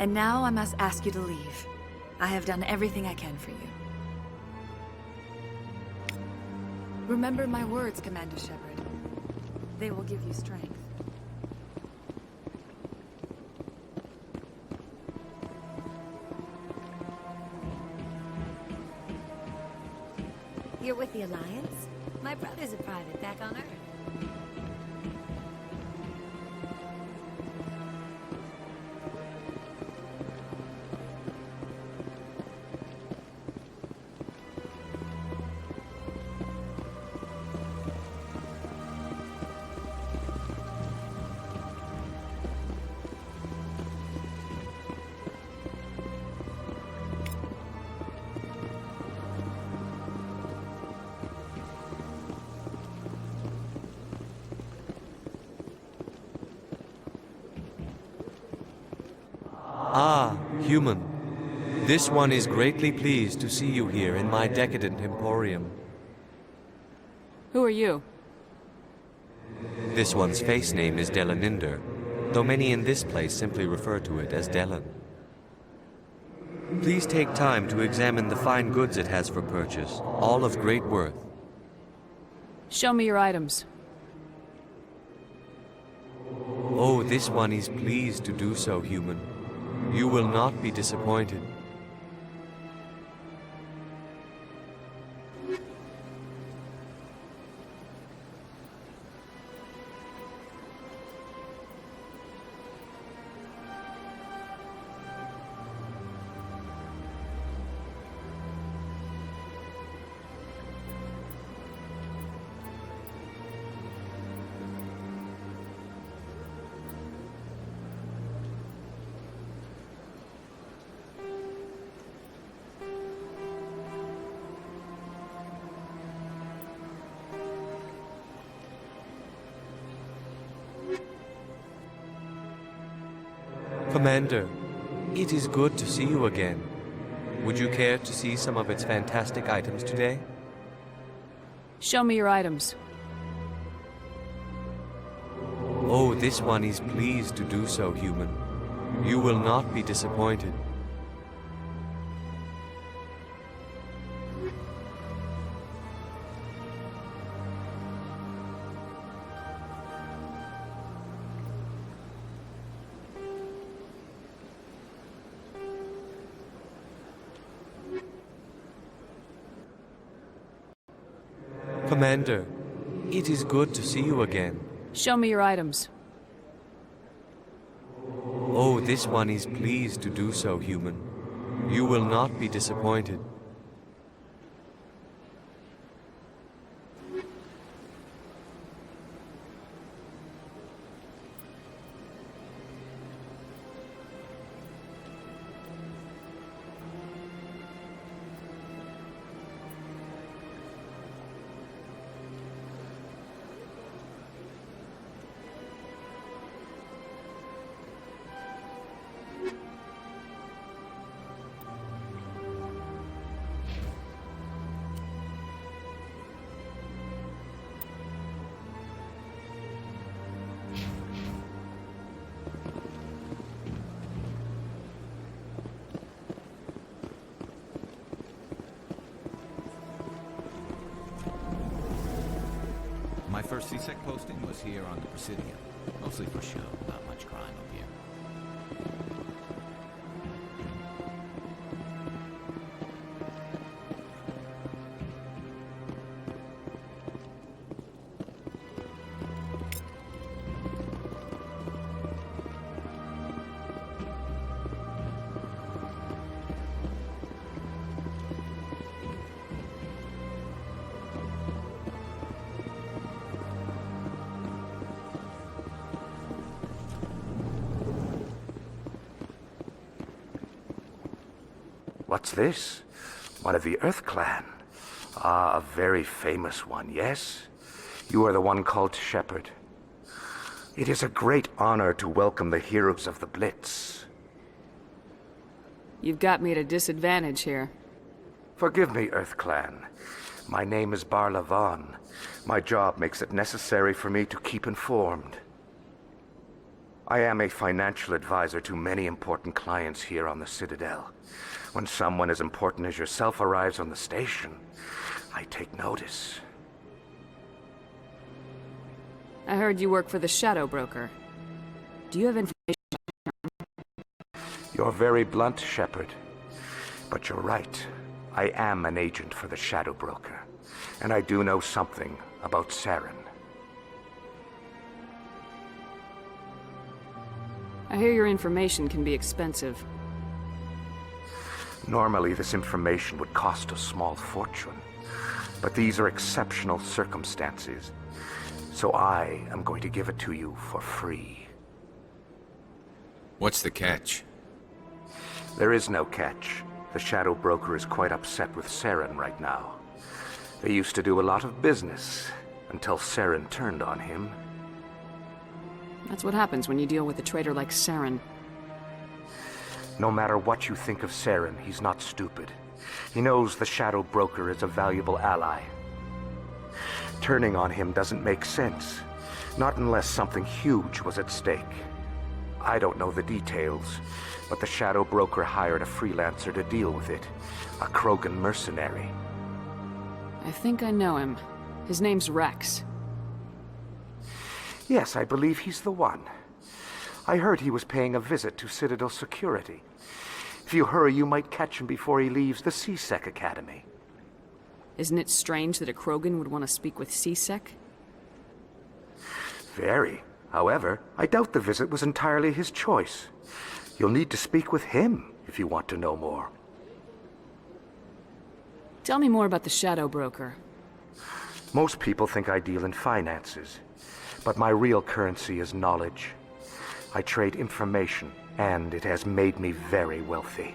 And now I must ask you to leave. I have done everything I can for you. Remember my words, Commander Shepard. They will give you strength. You're with the Alliance? My brother's a private back on Earth. Ah, human. This one is greatly pleased to see you here in my decadent emporium. Who are you? This one's face name is Delaninder, though many in this place simply refer to it as Delan. Please take time to examine the fine goods it has for purchase, all of great worth. Show me your items. Oh, this one is pleased to do so, human. You will not be disappointed. Commander, it is good to see you again. Would you care to see some of its fantastic items today? Show me your items. Oh, this one is pleased to do so, human. You will not be disappointed. Commander, it is good to see you again. Show me your items. Oh, this one is pleased to do so, human. You will not be disappointed. first CSEC posting was here on the Presidium. Mostly for show, not much crime up here. What's this? One of the Earth Clan. Ah, a very famous one, yes? You are the one called Shepherd. It is a great honor to welcome the heroes of the Blitz. You've got me at a disadvantage here. Forgive me, Earth Clan. My name is Barla Vaughn. My job makes it necessary for me to keep informed. I am a financial advisor to many important clients here on the Citadel. When someone as important as yourself arrives on the station, I take notice. I heard you work for the Shadow Broker. Do you have information? You're very blunt, Shepard. But you're right. I am an agent for the Shadow Broker. And I do know something about Saren. I hear your information can be expensive. Normally, this information would cost a small fortune. But these are exceptional circumstances. So I am going to give it to you for free. What's the catch? There is no catch. The Shadow Broker is quite upset with Saren right now. They used to do a lot of business, until Saren turned on him. That's what happens when you deal with a traitor like Saren. No matter what you think of Saren, he's not stupid. He knows the Shadow Broker is a valuable ally. Turning on him doesn't make sense. Not unless something huge was at stake. I don't know the details, but the Shadow Broker hired a freelancer to deal with it. A Krogan mercenary. I think I know him. His name's Rex. Yes, I believe he's the one. I heard he was paying a visit to Citadel security. If you hurry, you might catch him before he leaves the CSEC Academy. Isn't it strange that a Krogan would want to speak with CSEC? Very. However, I doubt the visit was entirely his choice. You'll need to speak with him if you want to know more. Tell me more about the Shadow Broker. Most people think I deal in finances, but my real currency is knowledge. I trade information, and it has made me very wealthy.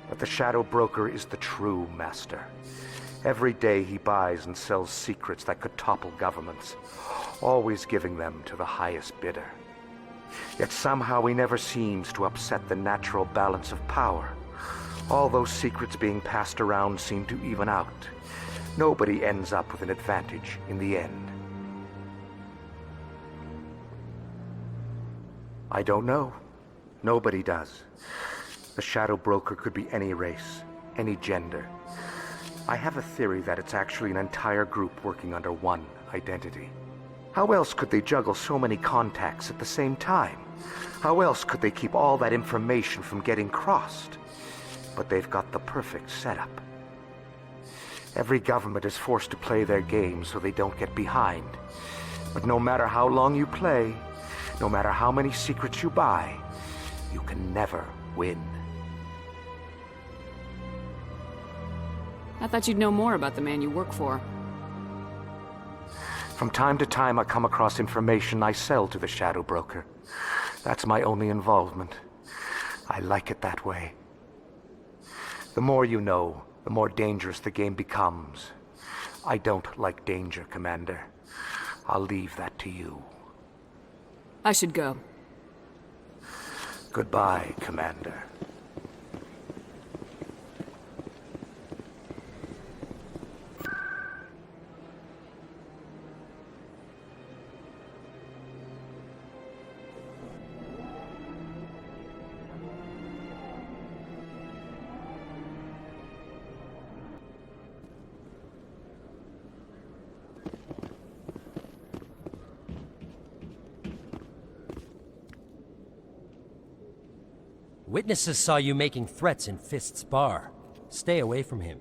But the Shadow Broker is the true master. Every day he buys and sells secrets that could topple governments, always giving them to the highest bidder. Yet somehow he never seems to upset the natural balance of power. All those secrets being passed around seem to even out. Nobody ends up with an advantage in the end. I don't know. Nobody does. The Shadow Broker could be any race, any gender. I have a theory that it's actually an entire group working under one identity. How else could they juggle so many contacts at the same time? How else could they keep all that information from getting crossed? But they've got the perfect setup. Every government is forced to play their game so they don't get behind. But no matter how long you play, no matter how many secrets you buy, you can never win. I thought you'd know more about the man you work for. From time to time, I come across information I sell to the Shadow Broker. That's my only involvement. I like it that way. The more you know, the more dangerous the game becomes. I don't like danger, Commander. I'll leave that to you. I should go. Goodbye, Commander. Witnesses saw you making threats in Fist's bar. Stay away from him.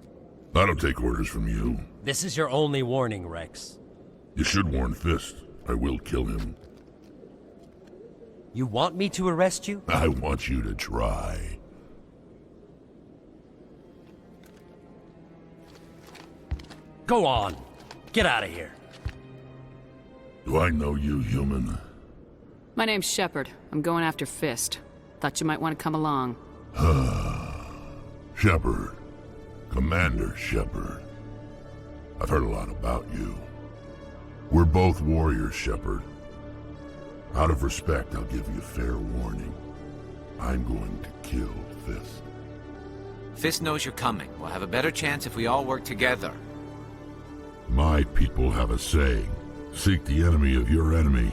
I don't take orders from you. This is your only warning, Rex. You should warn Fist. I will kill him. You want me to arrest you? I want you to try. Go on. Get out of here. Do I know you, human? My name's Shepard. I'm going after Fist. Thought you might want to come along. Shepard. Commander Shepard. I've heard a lot about you. We're both warriors, Shepard. Out of respect, I'll give you fair warning. I'm going to kill Fist. Fist knows you're coming. We'll have a better chance if we all work together. My people have a saying. Seek the enemy of your enemy,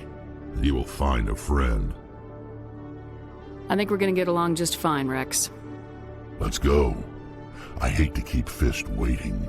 and you will find a friend. I think we're gonna get along just fine, Rex. Let's go. I hate to keep Fist waiting.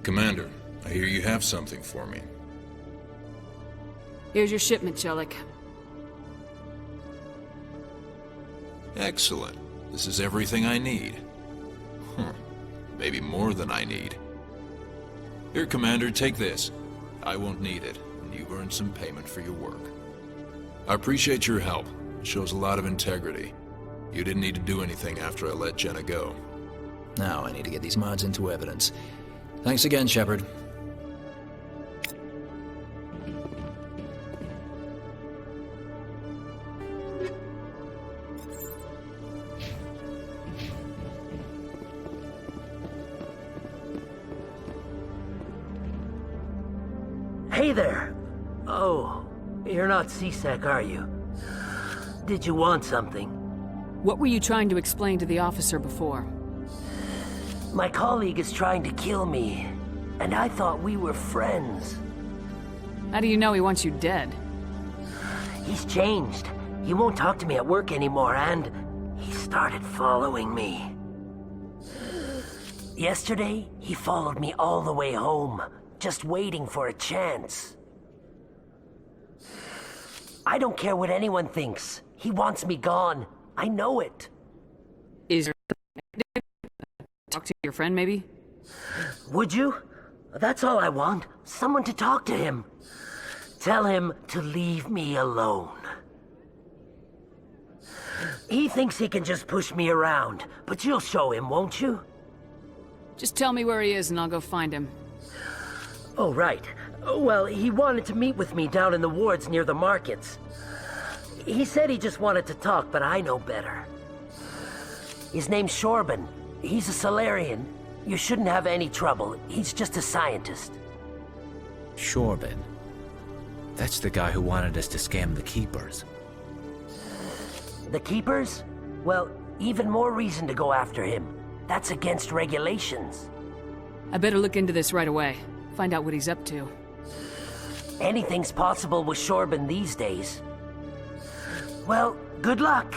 Commander, I hear you have something for me. Here's your shipment, Jellic. Excellent. This is everything I need. Maybe more than I need. Here, Commander, take this. I won't need it, and you've earned some payment for your work. I appreciate your help. It shows a lot of integrity. You didn't need to do anything after I let Jenna go. Now I need to get these mods into evidence. Thanks again, Shepard. Hey there! Oh, you're not CSEC, are you? Did you want something? What were you trying to explain to the officer before? My colleague is trying to kill me, and I thought we were friends. How do you know he wants you dead? He's changed. He won't talk to me at work anymore, and he started following me. Yesterday, he followed me all the way home, just waiting for a chance. I don't care what anyone thinks. He wants me gone. I know it. Is there... Talk to your friend, maybe? Would you? That's all I want. Someone to talk to him. Tell him to leave me alone. He thinks he can just push me around, but you'll show him, won't you? Just tell me where he is and I'll go find him. Oh, right. Well, he wanted to meet with me down in the wards near the markets. He said he just wanted to talk, but I know better. His name's Shorban. He's a Solarian. You shouldn't have any trouble. He's just a scientist. Shorban. That's the guy who wanted us to scam the Keepers. The Keepers? Well, even more reason to go after him. That's against regulations. I better look into this right away. Find out what he's up to. Anything's possible with Shorban these days. Well, good luck.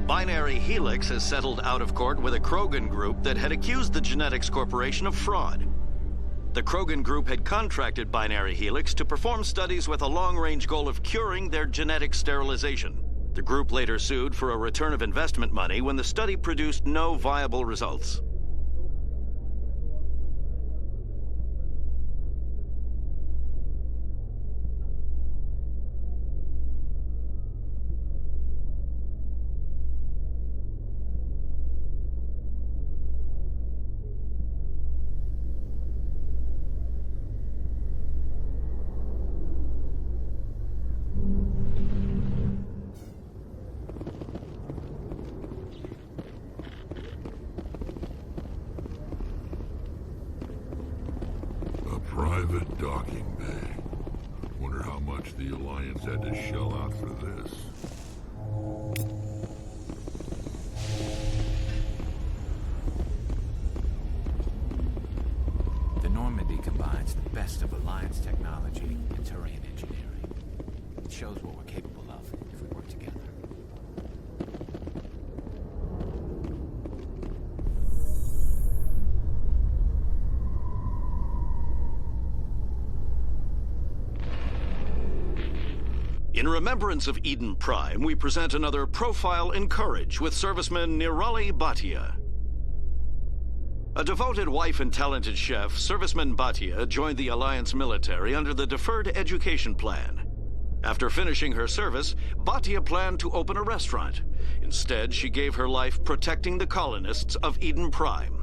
Binary Helix has settled out of court with a Krogan group that had accused the Genetics Corporation of fraud. The Krogan group had contracted Binary Helix to perform studies with a long-range goal of curing their genetic sterilization. The group later sued for a return of investment money when the study produced no viable results. Private docking bay. Wonder how much the Alliance had to shell out for this. The Normandy combines the best of Alliance technology and Turian engineering. It shows what we're capable of if we work together. In remembrance of Eden Prime, we present another Profile in Courage with serviceman Nirali Bhatia. A devoted wife and talented chef, Serviceman Bhatia joined the Alliance military under the Deferred Education Plan. After finishing her service, Bhatia planned to open a restaurant. Instead, she gave her life protecting the colonists of Eden Prime.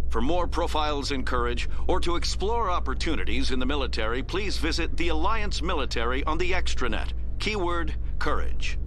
For more Profiles in Courage, or to explore opportunities in the military, please visit the Alliance Military on the extranet. Keyword, Courage.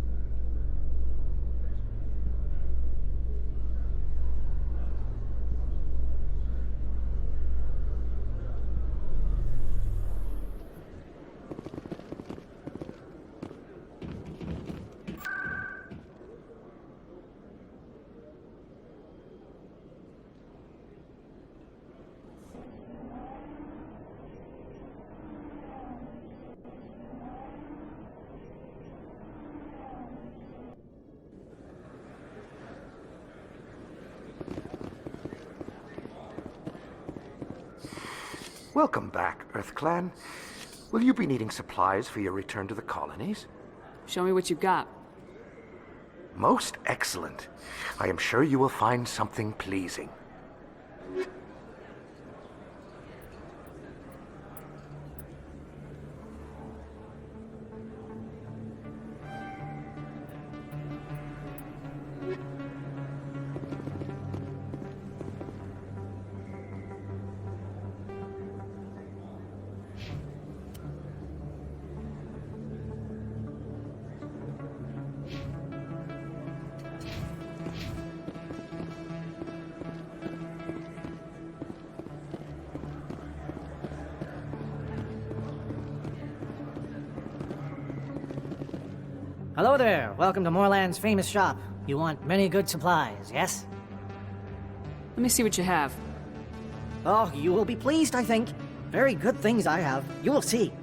Welcome back, EarthClan. Will you be needing supplies for your return to the colonies? Show me what you've got. Most excellent. I am sure you will find something pleasing. Hello there. Welcome to Moorland's famous shop. You want many good supplies, yes? Let me see what you have. Oh, you will be pleased, I think. Very good things I have. You will see.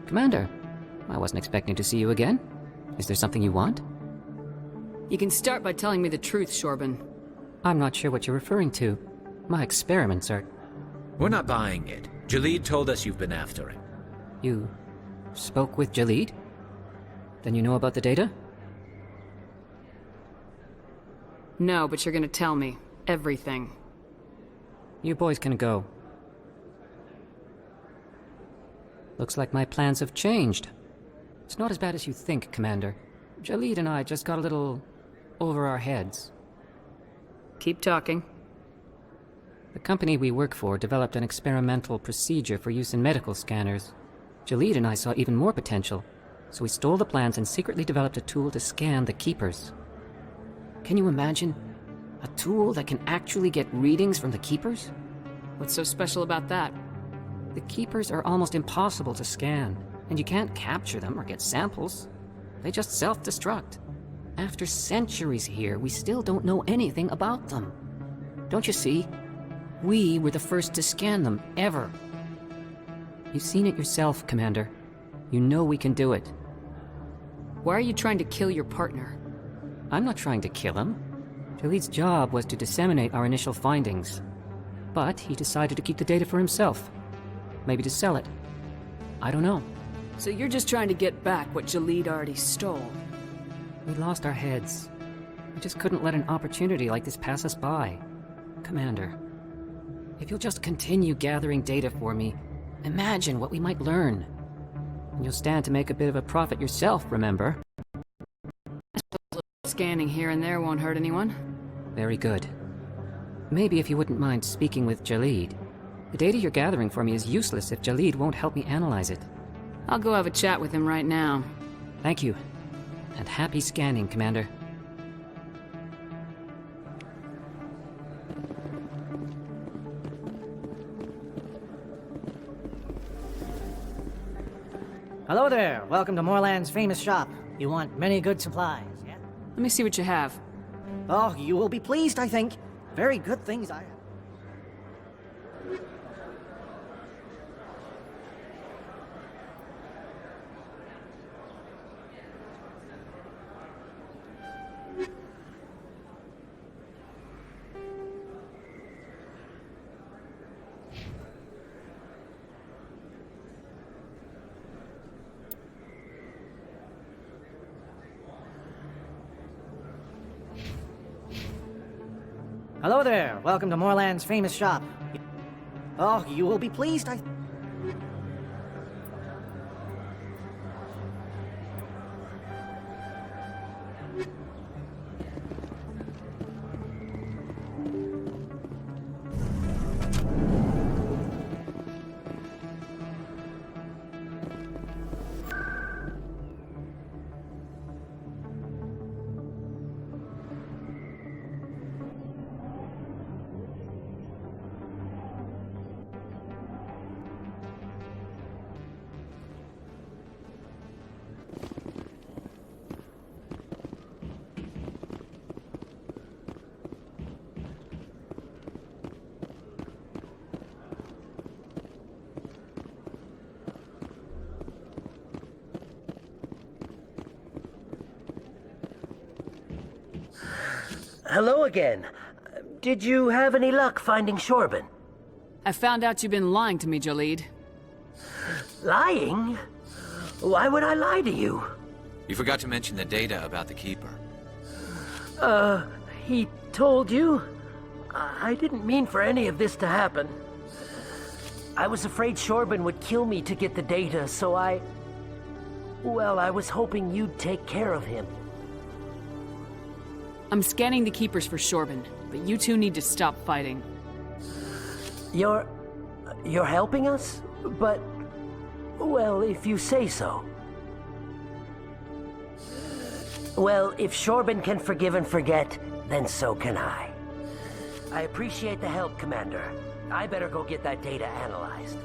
Commander, I wasn't expecting to see you again. Is there something you want? You can start by telling me the truth, Shorban. I'm not sure what you're referring to. My experiments are... We're not buying it. Jalid told us you've been after him. You spoke with Jalid? Then you know about the data? No, but you're gonna tell me. Everything. You boys can go. Looks like my plans have changed. It's not as bad as you think, Commander. Jalid and I just got a little over our heads. Keep talking. The company we work for developed an experimental procedure for use in medical scanners. Jalid and I saw even more potential, so we stole the plans and secretly developed a tool to scan the Keepers. Can you imagine? A tool that can actually get readings from the Keepers? What's so special about that? The Keepers are almost impossible to scan, and you can't capture them or get samples. They just self-destruct. After centuries here, we still don't know anything about them. Don't you see? We were the first to scan them, ever. You've seen it yourself, Commander. You know we can do it. Why are you trying to kill your partner? I'm not trying to kill him. Jalid's job was to disseminate our initial findings. But he decided to keep the data for himself. Maybe to sell it. I don't know. So you're just trying to get back what Jalid already stole? We lost our heads. We just couldn't let an opportunity like this pass us by. Commander, if you'll just continue gathering data for me, imagine what we might learn. And you'll stand to make a bit of a profit yourself, remember? Scanning here and there won't hurt anyone. Very good. Maybe if you wouldn't mind speaking with Jalid. The data you're gathering for me is useless if Jalid won't help me analyze it. I'll go have a chat with him right now. Thank you. And happy scanning, Commander. Hello there. Welcome to Moorland's famous shop. You want many good supplies, yeah? Let me see what you have. Oh, you will be pleased, I think. Very good things I have. Hello there. Welcome to Moorland's famous shop. Oh, you will be pleased, I... Hello again. Did you have any luck finding Shorban? I found out you've been lying to me, Jalid. Lying? Why would I lie to you? You forgot to mention the data about the Keeper. He told you? I didn't mean for any of this to happen. I was afraid Shorban would kill me to get the data, so I... Well, I was hoping you'd take care of him. I'm scanning the keepers for Shorban, but you two need to stop fighting. You're helping us? But, well, if you say so. Well, if Shorban can forgive and forget, then so can I. I appreciate the help, Commander. I better go get that data analyzed.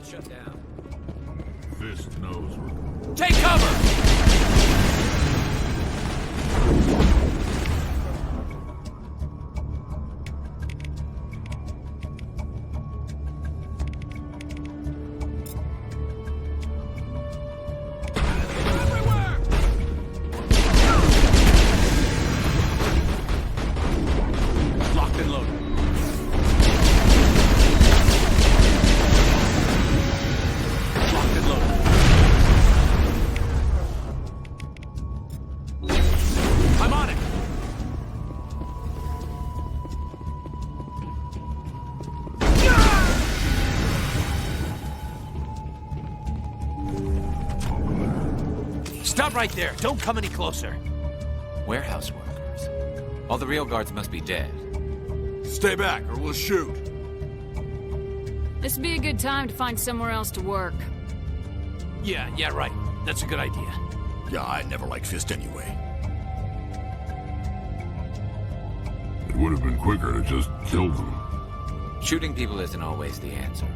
Shut down. Fist knows. Take cover! Stop right there. Don't come any closer. Warehouse workers. All the real guards must be dead. Stay back or we'll shoot. This would be a good time to find somewhere else to work. Yeah, right. That's a good idea. Yeah, I never liked Fist anyway. It would have been quicker to just kill them. Shooting people isn't always the answer.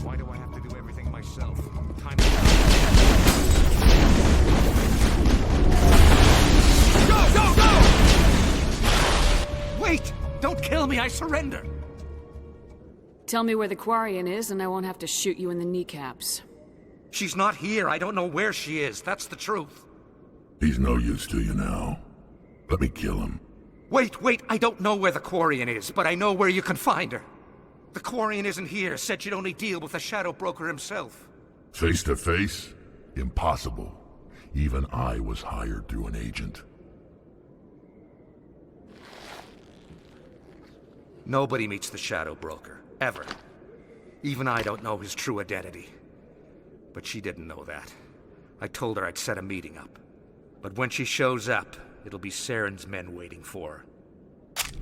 Why do I have to do everything myself? Go! Wait! Don't kill me, I surrender! Tell me where the Quarian is and I won't have to shoot you in the kneecaps. She's not here. I don't know where she is. That's the truth. He's no use to you now. Let me kill him. Wait. I don't know where the Quarian is, but I know where you can find her. The Quarian isn't here. Said she'd only deal with the Shadow Broker himself. Face to face? Impossible. Even I was hired through an agent. Nobody meets the Shadow Broker. Ever. Even I don't know his true identity. But she didn't know that. I told her I'd set a meeting up. But when she shows up, it'll be Saren's men waiting for her.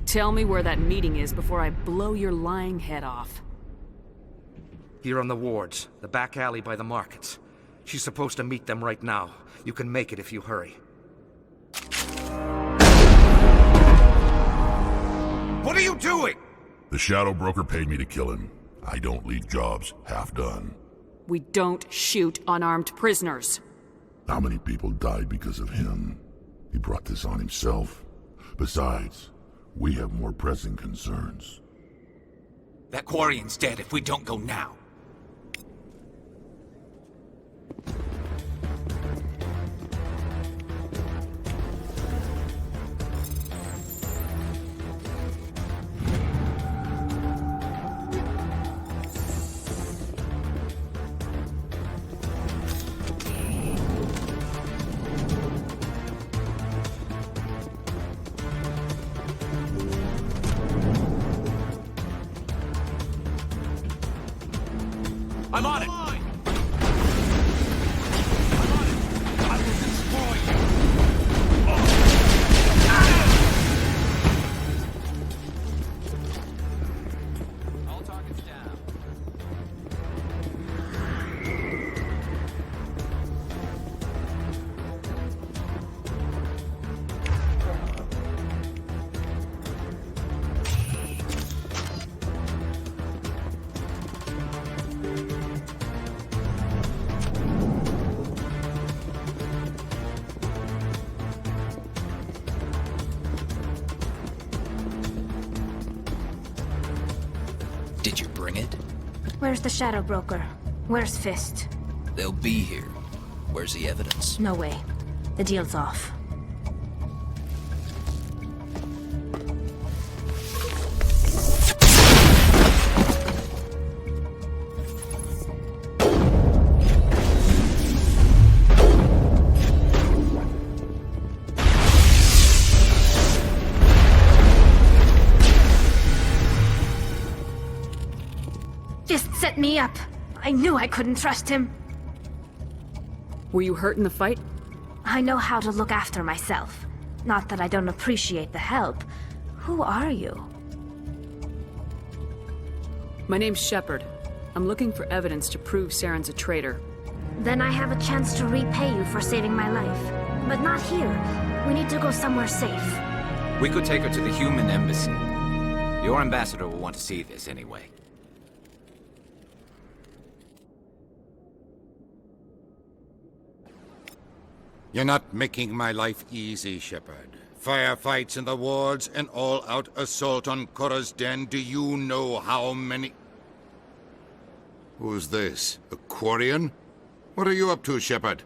Tell me where that meeting is before I blow your lying head off. Here on the wards, the back alley by the markets. She's supposed to meet them right now. You can make it if you hurry. What are you doing? The Shadow Broker paid me to kill him. I don't leave jobs half done. We don't shoot unarmed prisoners. How many people died because of him? He brought this on himself. Besides, we have more pressing concerns. That Quarian's dead if we don't go now. I'm on it! Did you bring it? Where's the Shadow Broker? Where's Fist? They'll be here. Where's the evidence? No way. The deal's off. Fist set me up. I knew I couldn't trust him. Were you hurt in the fight? I know how to look after myself. Not that I don't appreciate the help. Who are you? My name's Shepard. I'm looking for evidence to prove Saren's a traitor. Then I have a chance to repay you for saving my life. But not here. We need to go somewhere safe. We could take her to the human embassy. Your ambassador will want to see this anyway. You're not making my life easy, Shepard. Firefights in the wards, an all-out assault on Korra's Den. Do you know how many... Who's this? A Quarian? What are you up to, Shepard?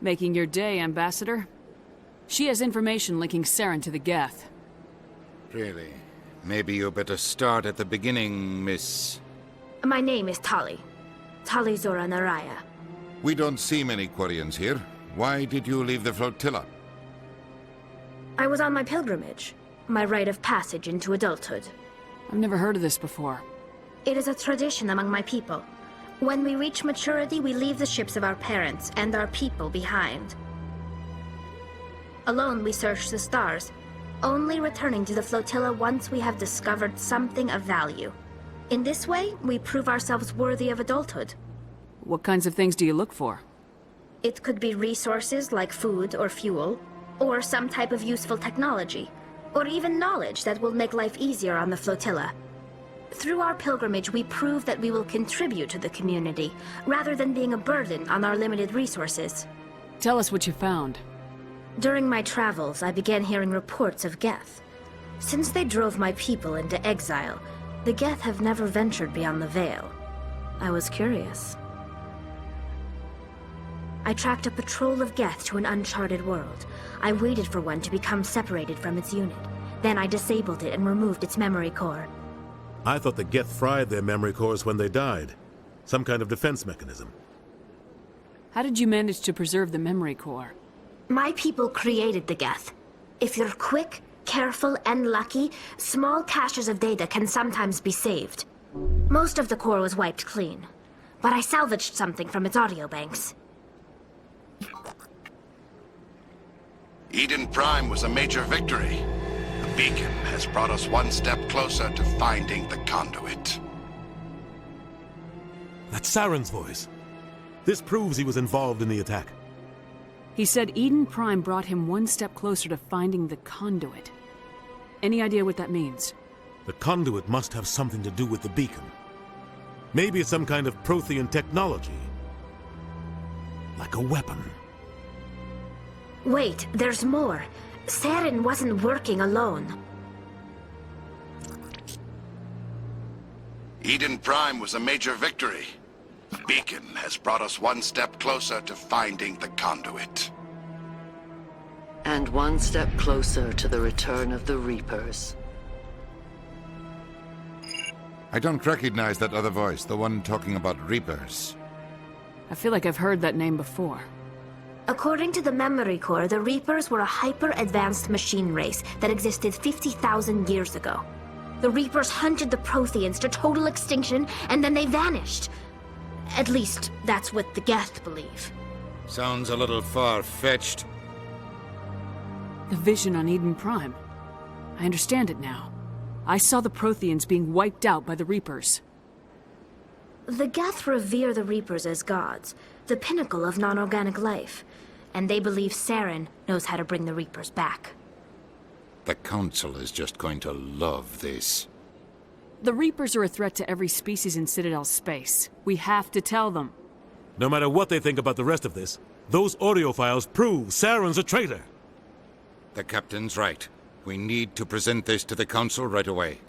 Making your day, Ambassador. She has information linking Saren to the Geth. Really? Maybe you better start at the beginning, Miss... My name is Tali. Tali Zora Naraya. We don't see many Quarians here. Why did you leave the flotilla? I was on my pilgrimage. My rite of passage into adulthood. I've never heard of this before. It is a tradition among my people. When we reach maturity, we leave the ships of our parents and our people behind. Alone, we search the stars, only returning to the flotilla once we have discovered something of value. In this way, we prove ourselves worthy of adulthood. What kinds of things do you look for? It could be resources like food or fuel, or some type of useful technology, or even knowledge that will make life easier on the flotilla. Through our pilgrimage, we prove that we will contribute to the community, rather than being a burden on our limited resources. Tell us what you found. During my travels, I began hearing reports of Geth. Since they drove my people into exile, the Geth have never ventured beyond the Veil. I was curious. I tracked a patrol of Geth to an uncharted world. I waited for one to become separated from its unit. Then I disabled it and removed its memory core. I thought the Geth fried their memory cores when they died. Some kind of defense mechanism. How did you manage to preserve the memory core? My people created the Geth. If you're quick, careful, and lucky, small caches of data can sometimes be saved. Most of the core was wiped clean, but I salvaged something from its audio banks. Eden Prime was a major victory. The beacon has brought us one step closer to finding the conduit. That's Saren's voice. This proves he was involved in the attack. He said Eden Prime brought him one step closer to finding the conduit. Any idea what that means? The conduit must have something to do with the beacon. Maybe it's some kind of Prothean technology. Like a weapon. Wait, there's more. Saren wasn't working alone. Eden Prime was a major victory. The beacon has brought us one step closer to finding the conduit. And one step closer to the return of the Reapers. I don't recognize that other voice, the one talking about Reapers. I feel like I've heard that name before. According to the memory core, the Reapers were a hyper-advanced machine race that existed 50,000 years ago. The Reapers hunted the Protheans to total extinction, and then they vanished. At least, that's what the Geth believe. Sounds a little far-fetched. The vision on Eden Prime. I understand it now. I saw the Protheans being wiped out by the Reapers. The Geth revere the Reapers as gods, the pinnacle of non-organic life, and they believe Saren knows how to bring the Reapers back. The Council is just going to love this. The Reapers are a threat to every species in Citadel space. We have to tell them. No matter what they think about the rest of this, those audio files prove Saren's a traitor. The Captain's right. We need to present this to the Council right away.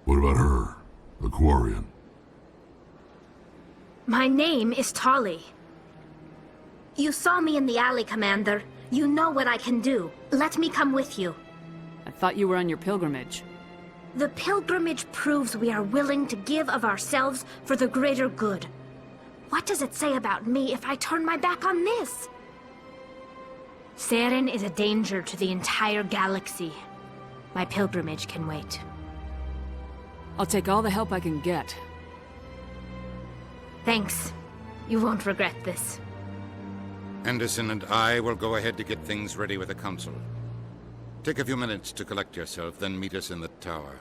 What about her, the Quarian? My name is Tali. You saw me in the alley, Commander. You know what I can do. Let me come with you. I thought you were on your pilgrimage. The pilgrimage proves we are willing to give of ourselves for the greater good. What does it say about me if I turn my back on this? Saren is a danger to the entire galaxy. My pilgrimage can wait. I'll take all the help I can get. Thanks. You won't regret this. Anderson and I will go ahead to get things ready with the Council. Take a few minutes to collect yourself, then meet us in the tower.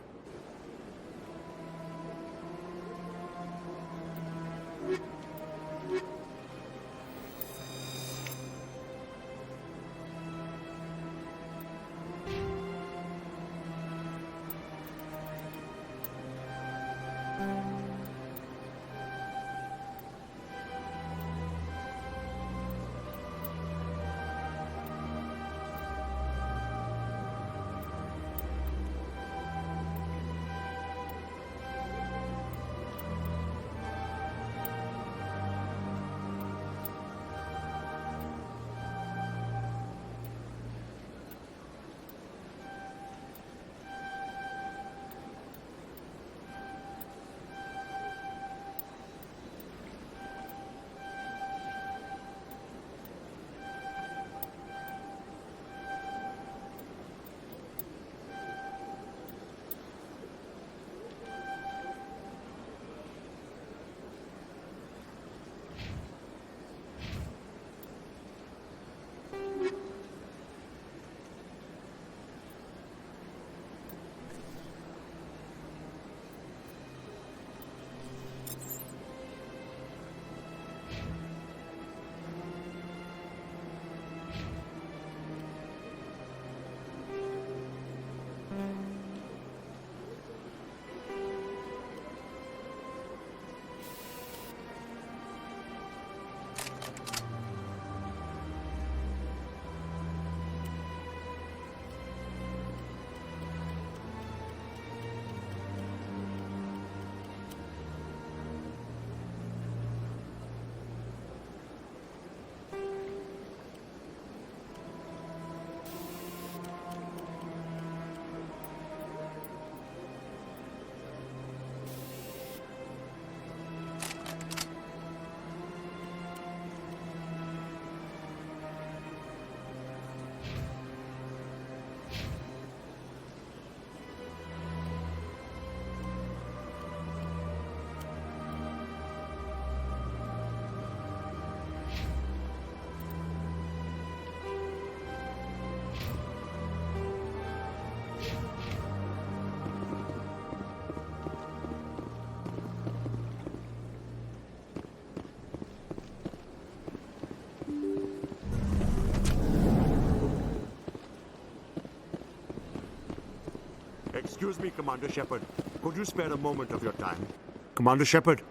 Excuse me, Commander Shepard. Could you spare a moment of your time? Commander Shepard,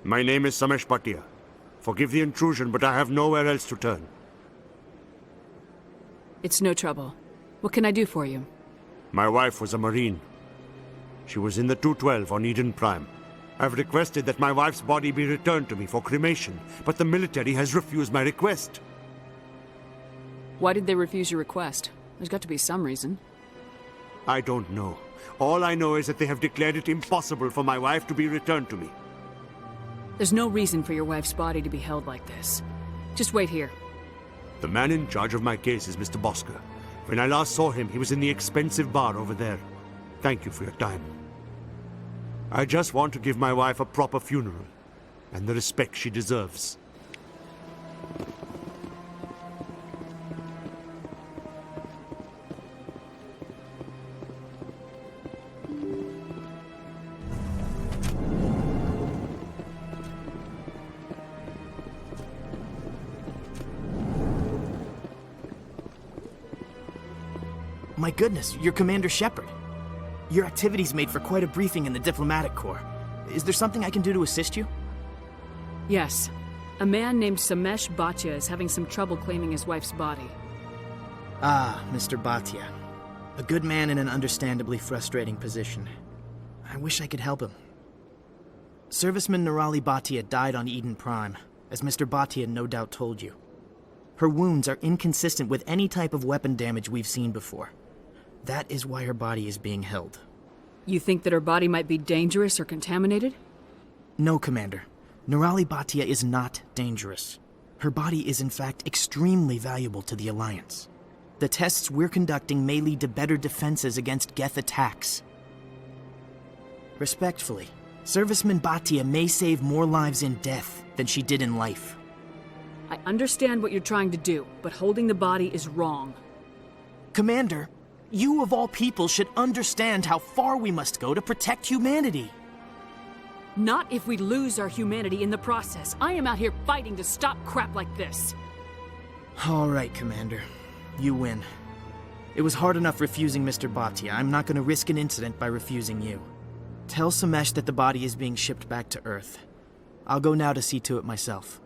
my name is Samesh Bhatia. Forgive the intrusion, but I have nowhere else to turn. It's no trouble. What can I do for you? My wife was a Marine. She was in the 212 on Eden Prime. I've requested that my wife's body be returned to me for cremation, but the military has refused my request. Why did they refuse your request? There's got to be some reason. I don't know. All I know is that they have declared it impossible for my wife to be returned to me. There's no reason for your wife's body to be held like this. Just wait here. The man in charge of my case is Mr. Bosker. When I last saw him, he was in the expensive bar over there. Thank you for your time. I just want to give my wife a proper funeral, and the respect she deserves. My goodness, you're Commander Shepard. Your activities made for quite a briefing in the Diplomatic Corps. Is there something I can do to assist you? Yes. A man named Samesh Bhatia is having some trouble claiming his wife's body. Ah, Mr. Bhatia. A good man in an understandably frustrating position. I wish I could help him. Serviceman Nirali Bhatia died on Eden Prime, as Mr. Bhatia no doubt told you. Her wounds are inconsistent with any type of weapon damage we've seen before. That is why her body is being held. You think that her body might be dangerous or contaminated? No, Commander. Nirali Bhatia is not dangerous. Her body is in fact extremely valuable to the Alliance. The tests we're conducting may lead to better defenses against Geth attacks. Respectfully, Serviceman Bhatia may save more lives in death than she did in life. I understand what you're trying to do, but holding the body is wrong. Commander, you of all people should understand how far we must go to protect humanity. Not if we lose our humanity in the process. I am out here fighting to stop crap like this. All right, Commander. You win. It was hard enough refusing Mr. Bhatia. I'm not going to risk an incident by refusing you. Tell Samesh that the body is being shipped back to Earth. I'll go now to see to it myself.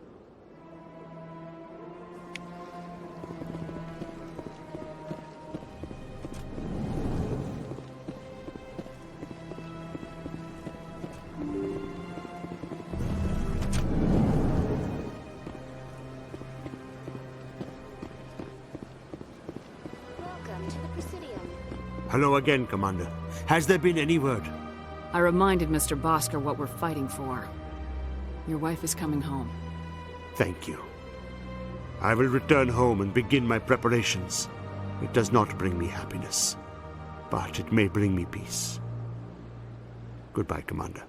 Hello again, Commander. Has there been any word? I reminded Mr. Bhaskar what we're fighting for. Your wife is coming home. Thank you. I will return home and begin my preparations. It does not bring me happiness, but it may bring me peace. Goodbye, Commander.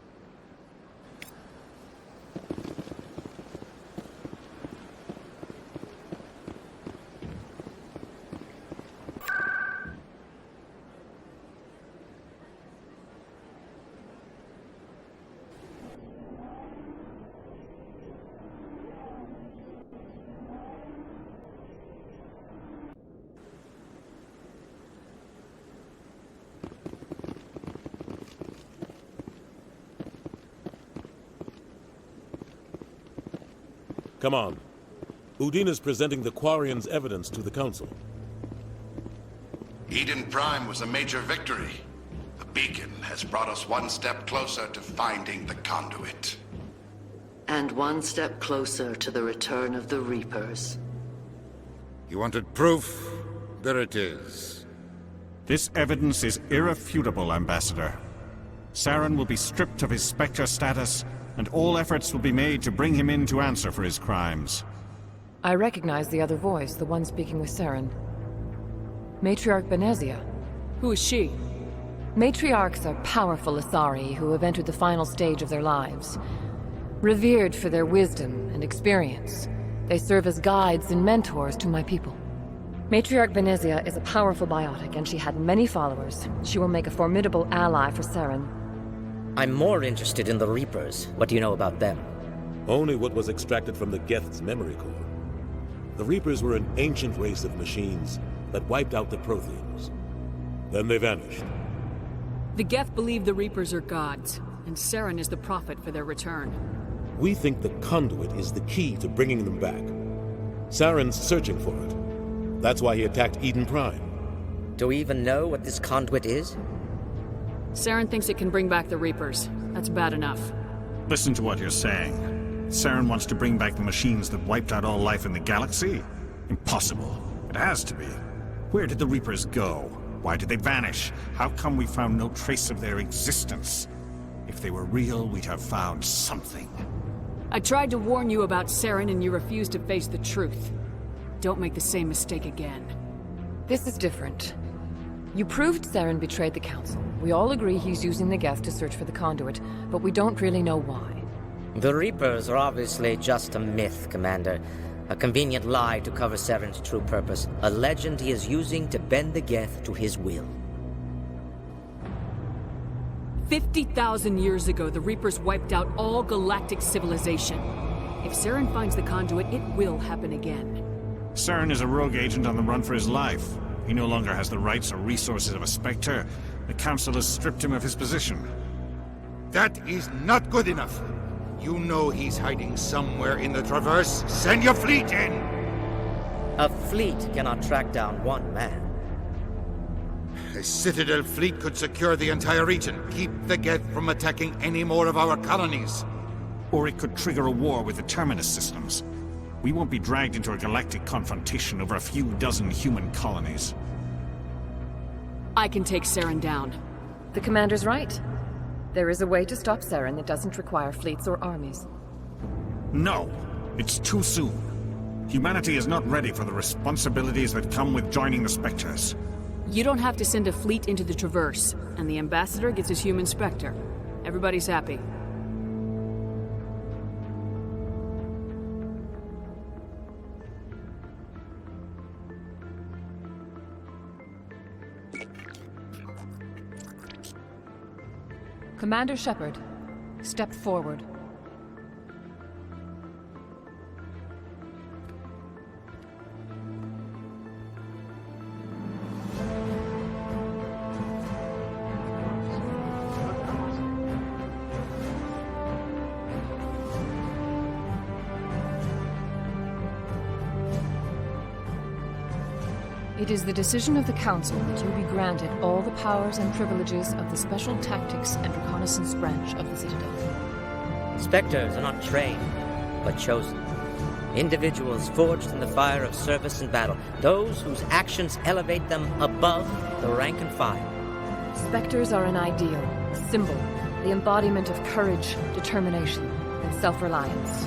Come on. Udine is presenting the Quarians' evidence to the Council. Eden Prime was a major victory. The beacon has brought us one step closer to finding the conduit. And one step closer to the return of the Reapers. You wanted proof? There it is. This evidence is irrefutable, Ambassador. Saren will be stripped of his Spectre status, and all efforts will be made to bring him in to answer for his crimes. I recognize the other voice, the one speaking with Saren. Matriarch Benezia. Who is she? Matriarchs are powerful Asari who have entered the final stage of their lives. Revered for their wisdom and experience, they serve as guides and mentors to my people. Matriarch Benezia is a powerful biotic, and she had many followers. She will make a formidable ally for Saren. I'm more interested in the Reapers. What do you know about them? Only what was extracted from the Geth's memory core. The Reapers were an ancient race of machines that wiped out the Protheans. Then they vanished. The Geth believe the Reapers are gods, and Saren is the prophet for their return. We think the conduit is the key to bringing them back. Saren's searching for it. That's why he attacked Eden Prime. Do we even know what this conduit is? Saren thinks it can bring back the Reapers. That's bad enough. Listen to what you're saying. Saren wants to bring back the machines that wiped out all life in the galaxy? Impossible. It has to be. Where did the Reapers go? Why did they vanish? How come we found no trace of their existence? If they were real, we'd have found something. I tried to warn you about Saren, and you refused to face the truth. Don't make the same mistake again. This is different. You proved Saren betrayed the Council. We all agree he's using the Geth to search for the conduit, but we don't really know why. The Reapers are obviously just a myth, Commander. A convenient lie to cover Saren's true purpose. A legend he is using to bend the Geth to his will. 50,000 years ago, the Reapers wiped out all galactic civilization. If Saren finds the conduit, it will happen again. Saren is a rogue agent on the run for his life. He no longer has the rights or resources of a Spectre. The Council has stripped him of his position. That is not good enough. You know he's hiding somewhere in the Traverse. Send your fleet in! A fleet cannot track down one man. A Citadel fleet could secure the entire region, keep the Geth from attacking any more of our colonies. Or it could trigger a war with the Terminus systems. We won't be dragged into a galactic confrontation over a few dozen human colonies. I can take Saren down. The Commander's right. There is a way to stop Saren that doesn't require fleets or armies. No! It's too soon. Humanity is not ready for the responsibilities that come with joining the Spectres. You don't have to send a fleet into the Traverse, and the Ambassador gets his human Spectre. Everybody's happy. Commander Shepard, step forward. It is the decision of the Council that you be granted all the powers and privileges of the Special Tactics and Reconnaissance Branch of the Citadel. Spectres are not trained, but chosen. Individuals forged in the fire of service and battle. Those whose actions elevate them above the rank and file. Spectres are an ideal, a symbol, the embodiment of courage, determination, and self-reliance.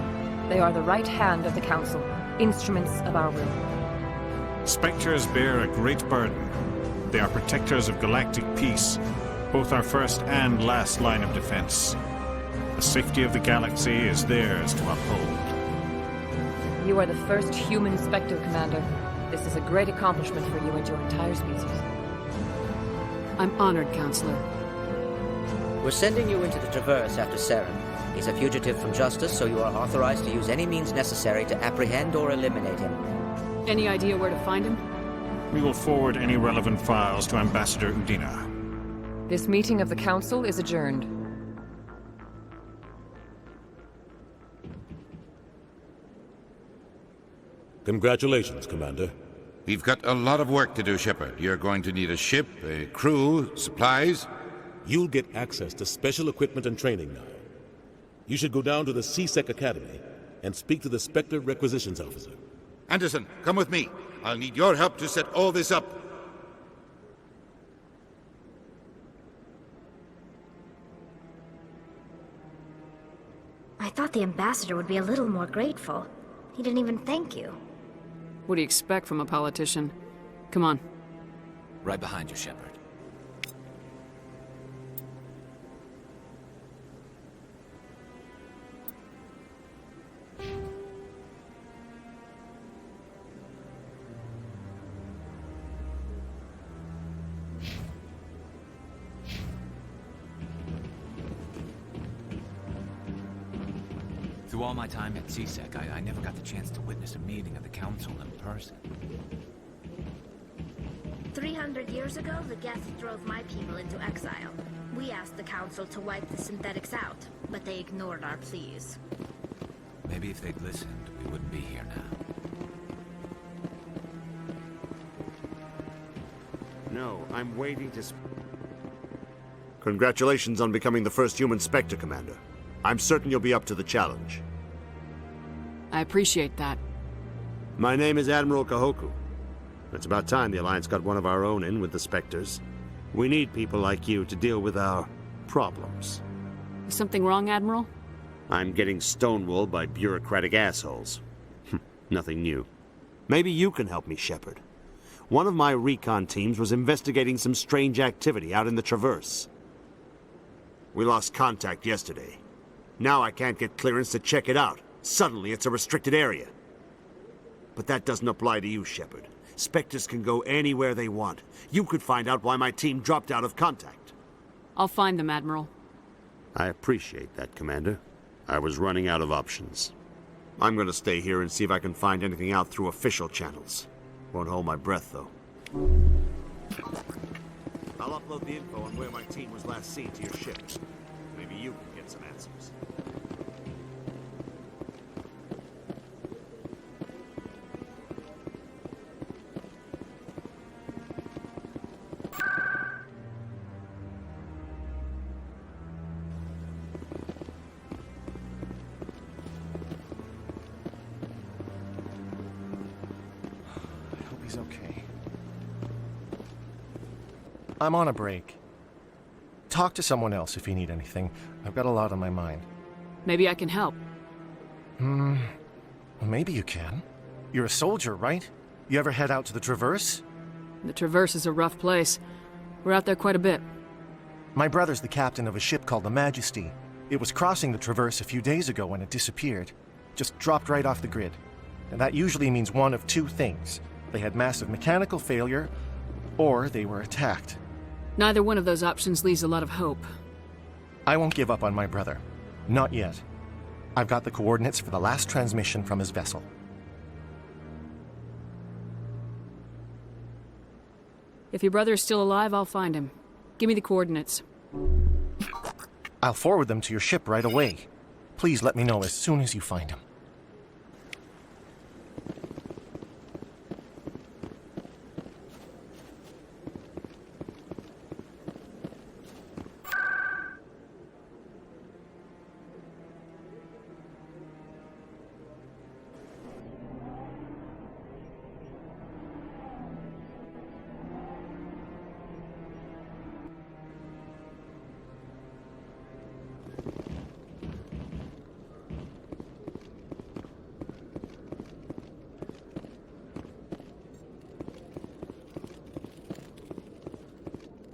They are the right hand of the Council, instruments of our will. Spectres bear a great burden. They are protectors of galactic peace, both our first and last line of defense. The safety of the galaxy is theirs to uphold. You are the first human Spectre, Commander. This is a great accomplishment for you and your entire species. I'm honored, Counselor. We're sending you into the Traverse after Saren. He's a fugitive from justice, so you are authorized to use any means necessary to apprehend or eliminate him. Any idea where to find him? We will forward any relevant files to Ambassador Udina. This meeting of the Council is adjourned. Congratulations, Commander. We've got a lot of work to do, Shepard. You're going to need a ship, a crew, supplies. You'll get access to special equipment and training now. You should go down to the C-Sec Academy and speak to the Spectre Requisitions Officer. Anderson, come with me. I'll need your help to set all this up. I thought the Ambassador would be a little more grateful. He didn't even thank you. What do you expect from a politician? Come on. Right behind you, Shepard. Through all my time at C-Sec, I never got the chance to witness a meeting of the Council in person. 300 years ago, the Geth drove my people into exile. We asked the Council to wipe the synthetics out, but they ignored our pleas. Maybe if they'd listened, we wouldn't be here now. No, I'm waiting to... Congratulations on becoming the first human Spectre, Commander. I'm certain you'll be up to the challenge. I appreciate that. My name is Admiral Kahoku. It's about time the Alliance got one of our own in with the Spectres. We need people like you to deal with our problems. Is something wrong, Admiral? I'm getting stonewalled by bureaucratic assholes. Nothing new. Maybe you can help me, Shepard. One of my recon teams was investigating some strange activity out in the Traverse. We lost contact yesterday. Now I can't get clearance to check it out. Suddenly it's a restricted area. But that doesn't apply to you, Shepard. Spectres can go anywhere they want. You could find out why my team dropped out of contact. I'll find them, Admiral. I appreciate that, Commander. I was running out of options. I'm going to stay here and see if I can find anything out through official channels. Won't hold my breath, though. I'll upload the info on where my team was last seen to your ship. Maybe you can get some answers. He's okay. I'm on a break. Talk to someone else if you need anything. I've got a lot on my mind. Maybe I can help. Well, maybe you can. You're a soldier, right? You ever head out to the Traverse? The Traverse is a rough place. We're out there quite a bit. My brother's the captain of a ship called the Majesty. It was crossing the Traverse a few days ago when it disappeared. Just dropped right off the grid. And that usually means one of two things. They had massive mechanical failure, or they were attacked. Neither one of those options leaves a lot of hope. I won't give up on my brother. Not yet. I've got the coordinates for the last transmission from his vessel. If your brother is still alive, I'll find him. Give me the coordinates. I'll forward them to your ship right away. Please let me know as soon as you find him.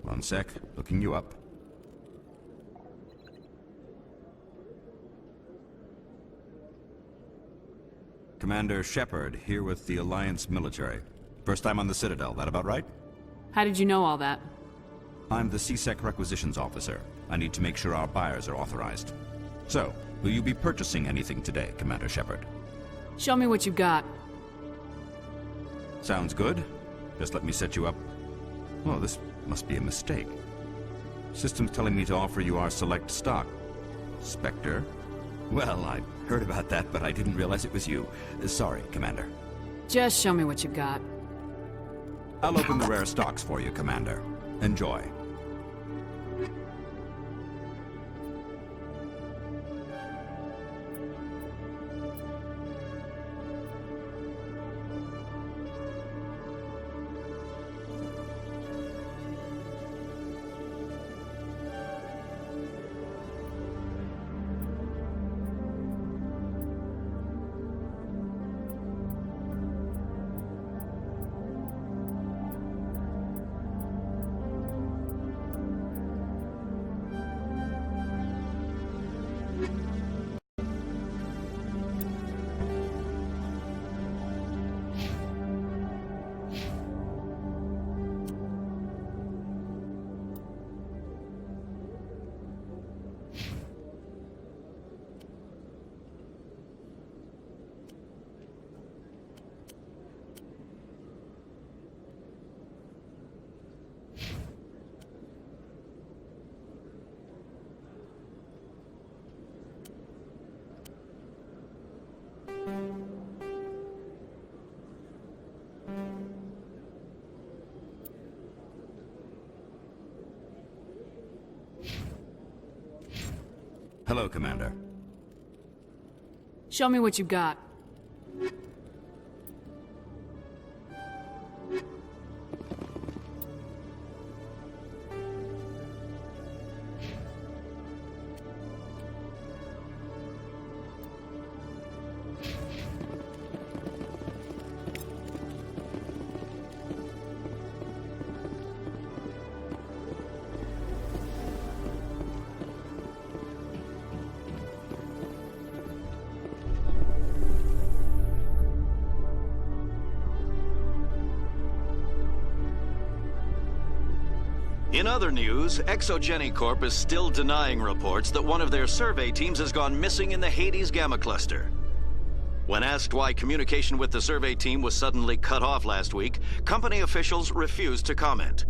One sec, looking you up. Commander Shepard, here with the Alliance military. First time on the Citadel, that about right? How did you know all that? I'm the CSEC requisitions officer. I need to make sure our buyers are authorized. So, will you be purchasing anything today, Commander Shepard? Show me what you got. Sounds good. Just let me set you up. Oh, this must be a mistake. System's telling me to offer you our select stock. Spectre? Well, I heard about that, but I didn't realize it was you. Sorry, Commander. Just show me what you got. I'll open the rare stocks for you, Commander. Enjoy. Hello, Commander. Show me what you got. In other news, Exogeny Corp is still denying reports that one of their survey teams has gone missing in the Hades Gamma Cluster. When asked why communication with the survey team was suddenly cut off last week, company officials refused to comment.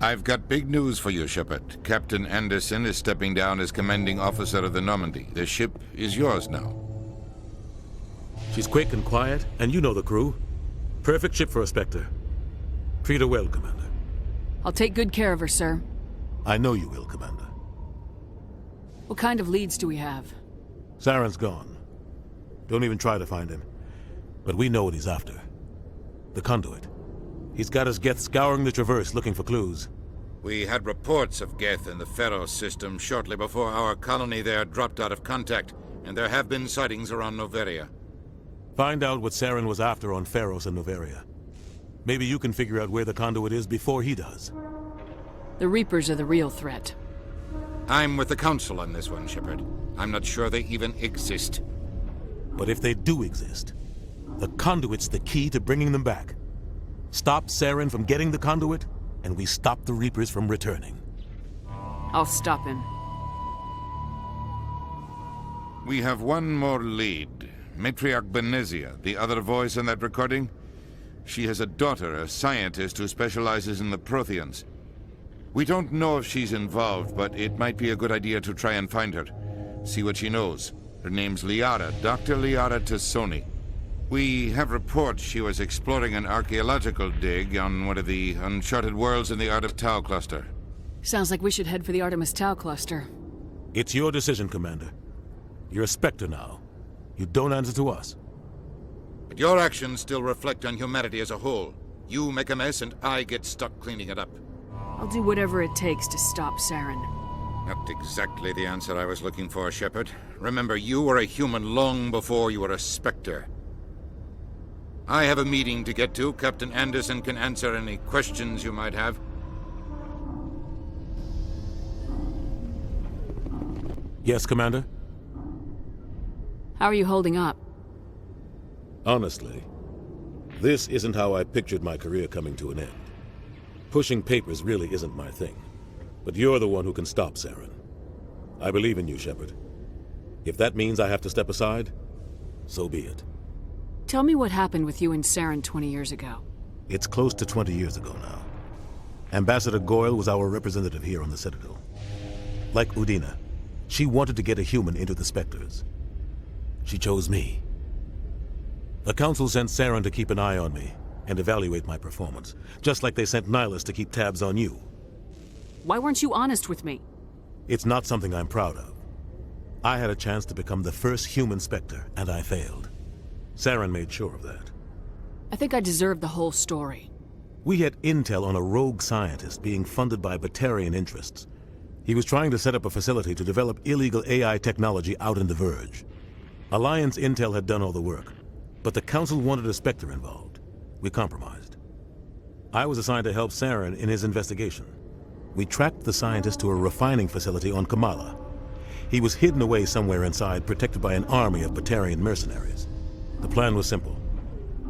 I've got big news for you, Shepard. Captain Anderson is stepping down as commanding officer of the Normandy. The ship is yours now. She's quick and quiet, and you know the crew. Perfect ship for a Spectre. Treat her well, Commander. I'll take good care of her, sir. I know you will, Commander. What kind of leads do we have? Saren's gone. Don't even try to find him. But we know what he's after. The conduit. He's got his Geth scouring the Traverse looking for clues. We had reports of Geth in the Pharos system shortly before our colony there dropped out of contact, and there have been sightings around Noveria. Find out what Saren was after on Pharos and Noveria. Maybe you can figure out where the conduit is before he does. The Reapers are the real threat. I'm with the Council on this one, Shepard. I'm not sure they even exist. But if they do exist, the conduit's the key to bringing them back. Stop Saren from getting the conduit, and we stop the Reapers from returning. I'll stop him. We have one more lead. Matriarch Benezia, the other voice in that recording. She has a daughter, a scientist who specializes in the Protheans. We don't know if she's involved, but it might be a good idea to try and find her. See what she knows. Her name's Liara, Dr. Liara Tassoni. We have reports she was exploring an archaeological dig on one of the uncharted worlds in the Art of Tau cluster. Sounds like we should head for the Artemis Tau cluster. It's your decision, Commander. You're a Spectre now. You don't answer to us. But your actions still reflect on humanity as a whole. You make a mess and I get stuck cleaning it up. I'll do whatever it takes to stop Saren. Not exactly the answer I was looking for, Shepard. Remember, you were a human long before you were a Spectre. I have a meeting to get to. Captain Anderson can answer any questions you might have. Yes, Commander? How are you holding up? Honestly, this isn't how I pictured my career coming to an end. Pushing papers really isn't my thing. But you're the one who can stop Saren. I believe in you, Shepard. If that means I have to step aside, so be it. Tell me what happened with you and Saren 20 years ago. It's close to 20 years ago now. Ambassador Goyle was our representative here on the Citadel. Like Udina, she wanted to get a human into the Spectres. She chose me. The Council sent Saren to keep an eye on me and evaluate my performance, just like they sent Nihilus to keep tabs on you. Why weren't you honest with me? It's not something I'm proud of. I had a chance to become the first human Spectre, and I failed. Saren made sure of that. I think I deserve the whole story. We had intel on a rogue scientist being funded by Batarian interests. He was trying to set up a facility to develop illegal AI technology out in the Verge. Alliance intel had done all the work, but the Council wanted a Spectre involved. We compromised. I was assigned to help Saren in his investigation. We tracked the scientist to a refining facility on Kamala. He was hidden away somewhere inside, protected by an army of Batarian mercenaries. The plan was simple.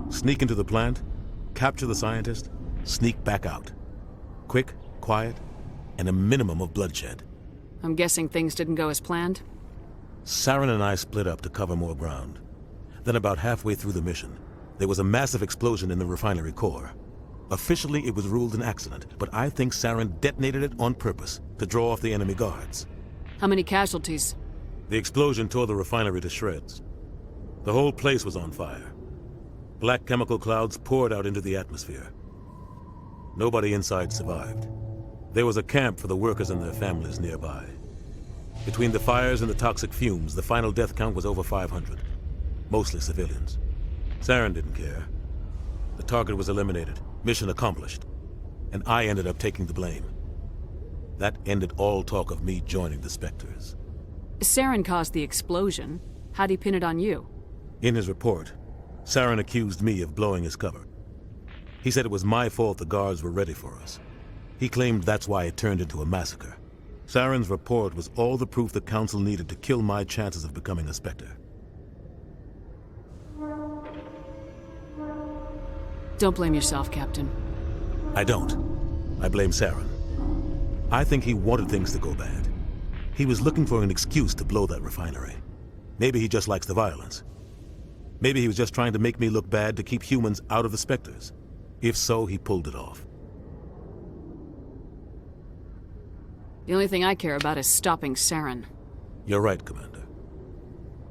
Sneak into the plant, capture the scientist, sneak back out. Quick, quiet, and a minimum of bloodshed. I'm guessing things didn't go as planned? Saren and I split up to cover more ground. Then about halfway through the mission, there was a massive explosion in the refinery core. Officially, it was ruled an accident, but I think Saren detonated it on purpose to draw off the enemy guards. How many casualties? The explosion tore the refinery to shreds. The whole place was on fire. Black chemical clouds poured out into the atmosphere. Nobody inside survived. There was a camp for the workers and their families nearby. Between the fires and the toxic fumes, the final death count was over 500. Mostly civilians. Saren didn't care. The target was eliminated. Mission accomplished. And I ended up taking the blame. That ended all talk of me joining the Spectres. Saren caused the explosion. How'd he pin it on you? In his report, Saren accused me of blowing his cover. He said it was my fault the guards were ready for us. He claimed that's why it turned into a massacre. Saren's report was all the proof the Council needed to kill my chances of becoming a Spectre. Don't blame yourself, Captain. I don't. I blame Saren. I think he wanted things to go bad. He was looking for an excuse to blow that refinery. Maybe he just likes the violence. Maybe he was just trying to make me look bad to keep humans out of the Spectres. If so, he pulled it off. The only thing I care about is stopping Saren. You're right, Commander.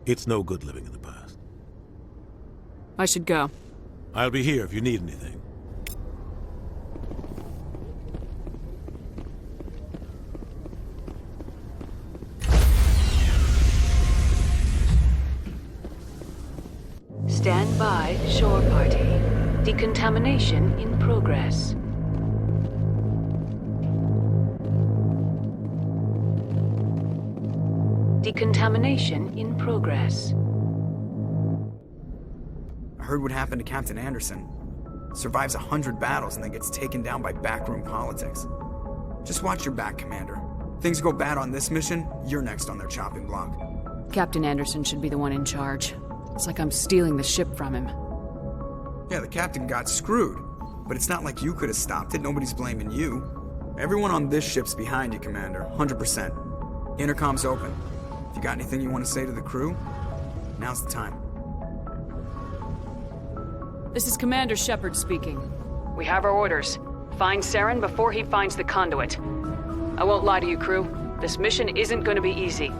It's no good living in the past. I should go. I'll be here if you need anything. Stand by, shore party. Decontamination in progress. Decontamination in progress. I heard what happened to Captain Anderson. Survives 100 battles and then gets taken down by backroom politics. Just watch your back, Commander. Things go bad on this mission, you're next on their chopping block. Captain Anderson should be the one in charge. It's like I'm stealing the ship from him. Yeah, the captain got screwed. But it's not like you could have stopped it. Nobody's blaming you. Everyone on this ship's behind you, Commander. 100%. Intercom's open. If you got anything you want to say to the crew, now's the time. This is Commander Shepard speaking. We have our orders. Find Saren before he finds the conduit. I won't lie to you, crew. This mission isn't going to be easy.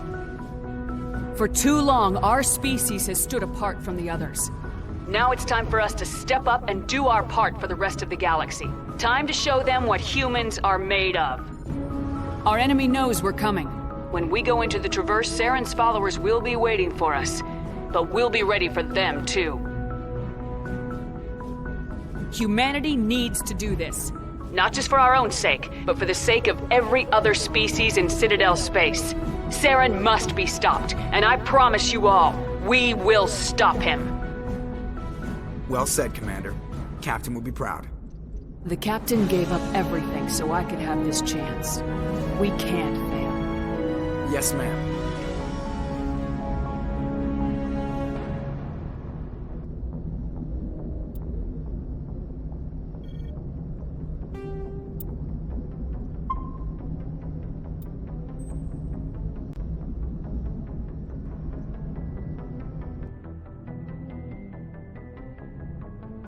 For too long, our species has stood apart from the others. Now it's time for us to step up and do our part for the rest of the galaxy. Time to show them what humans are made of. Our enemy knows we're coming. When we go into the Traverse, Saren's followers will be waiting for us. But we'll be ready for them, too. Humanity needs to do this. Not just for our own sake, but for the sake of every other species in Citadel space. Saren must be stopped, and I promise you all, we will stop him. Well said, Commander. Captain will be proud. The Captain gave up everything so I could have this chance. We can't fail. Yes, ma'am.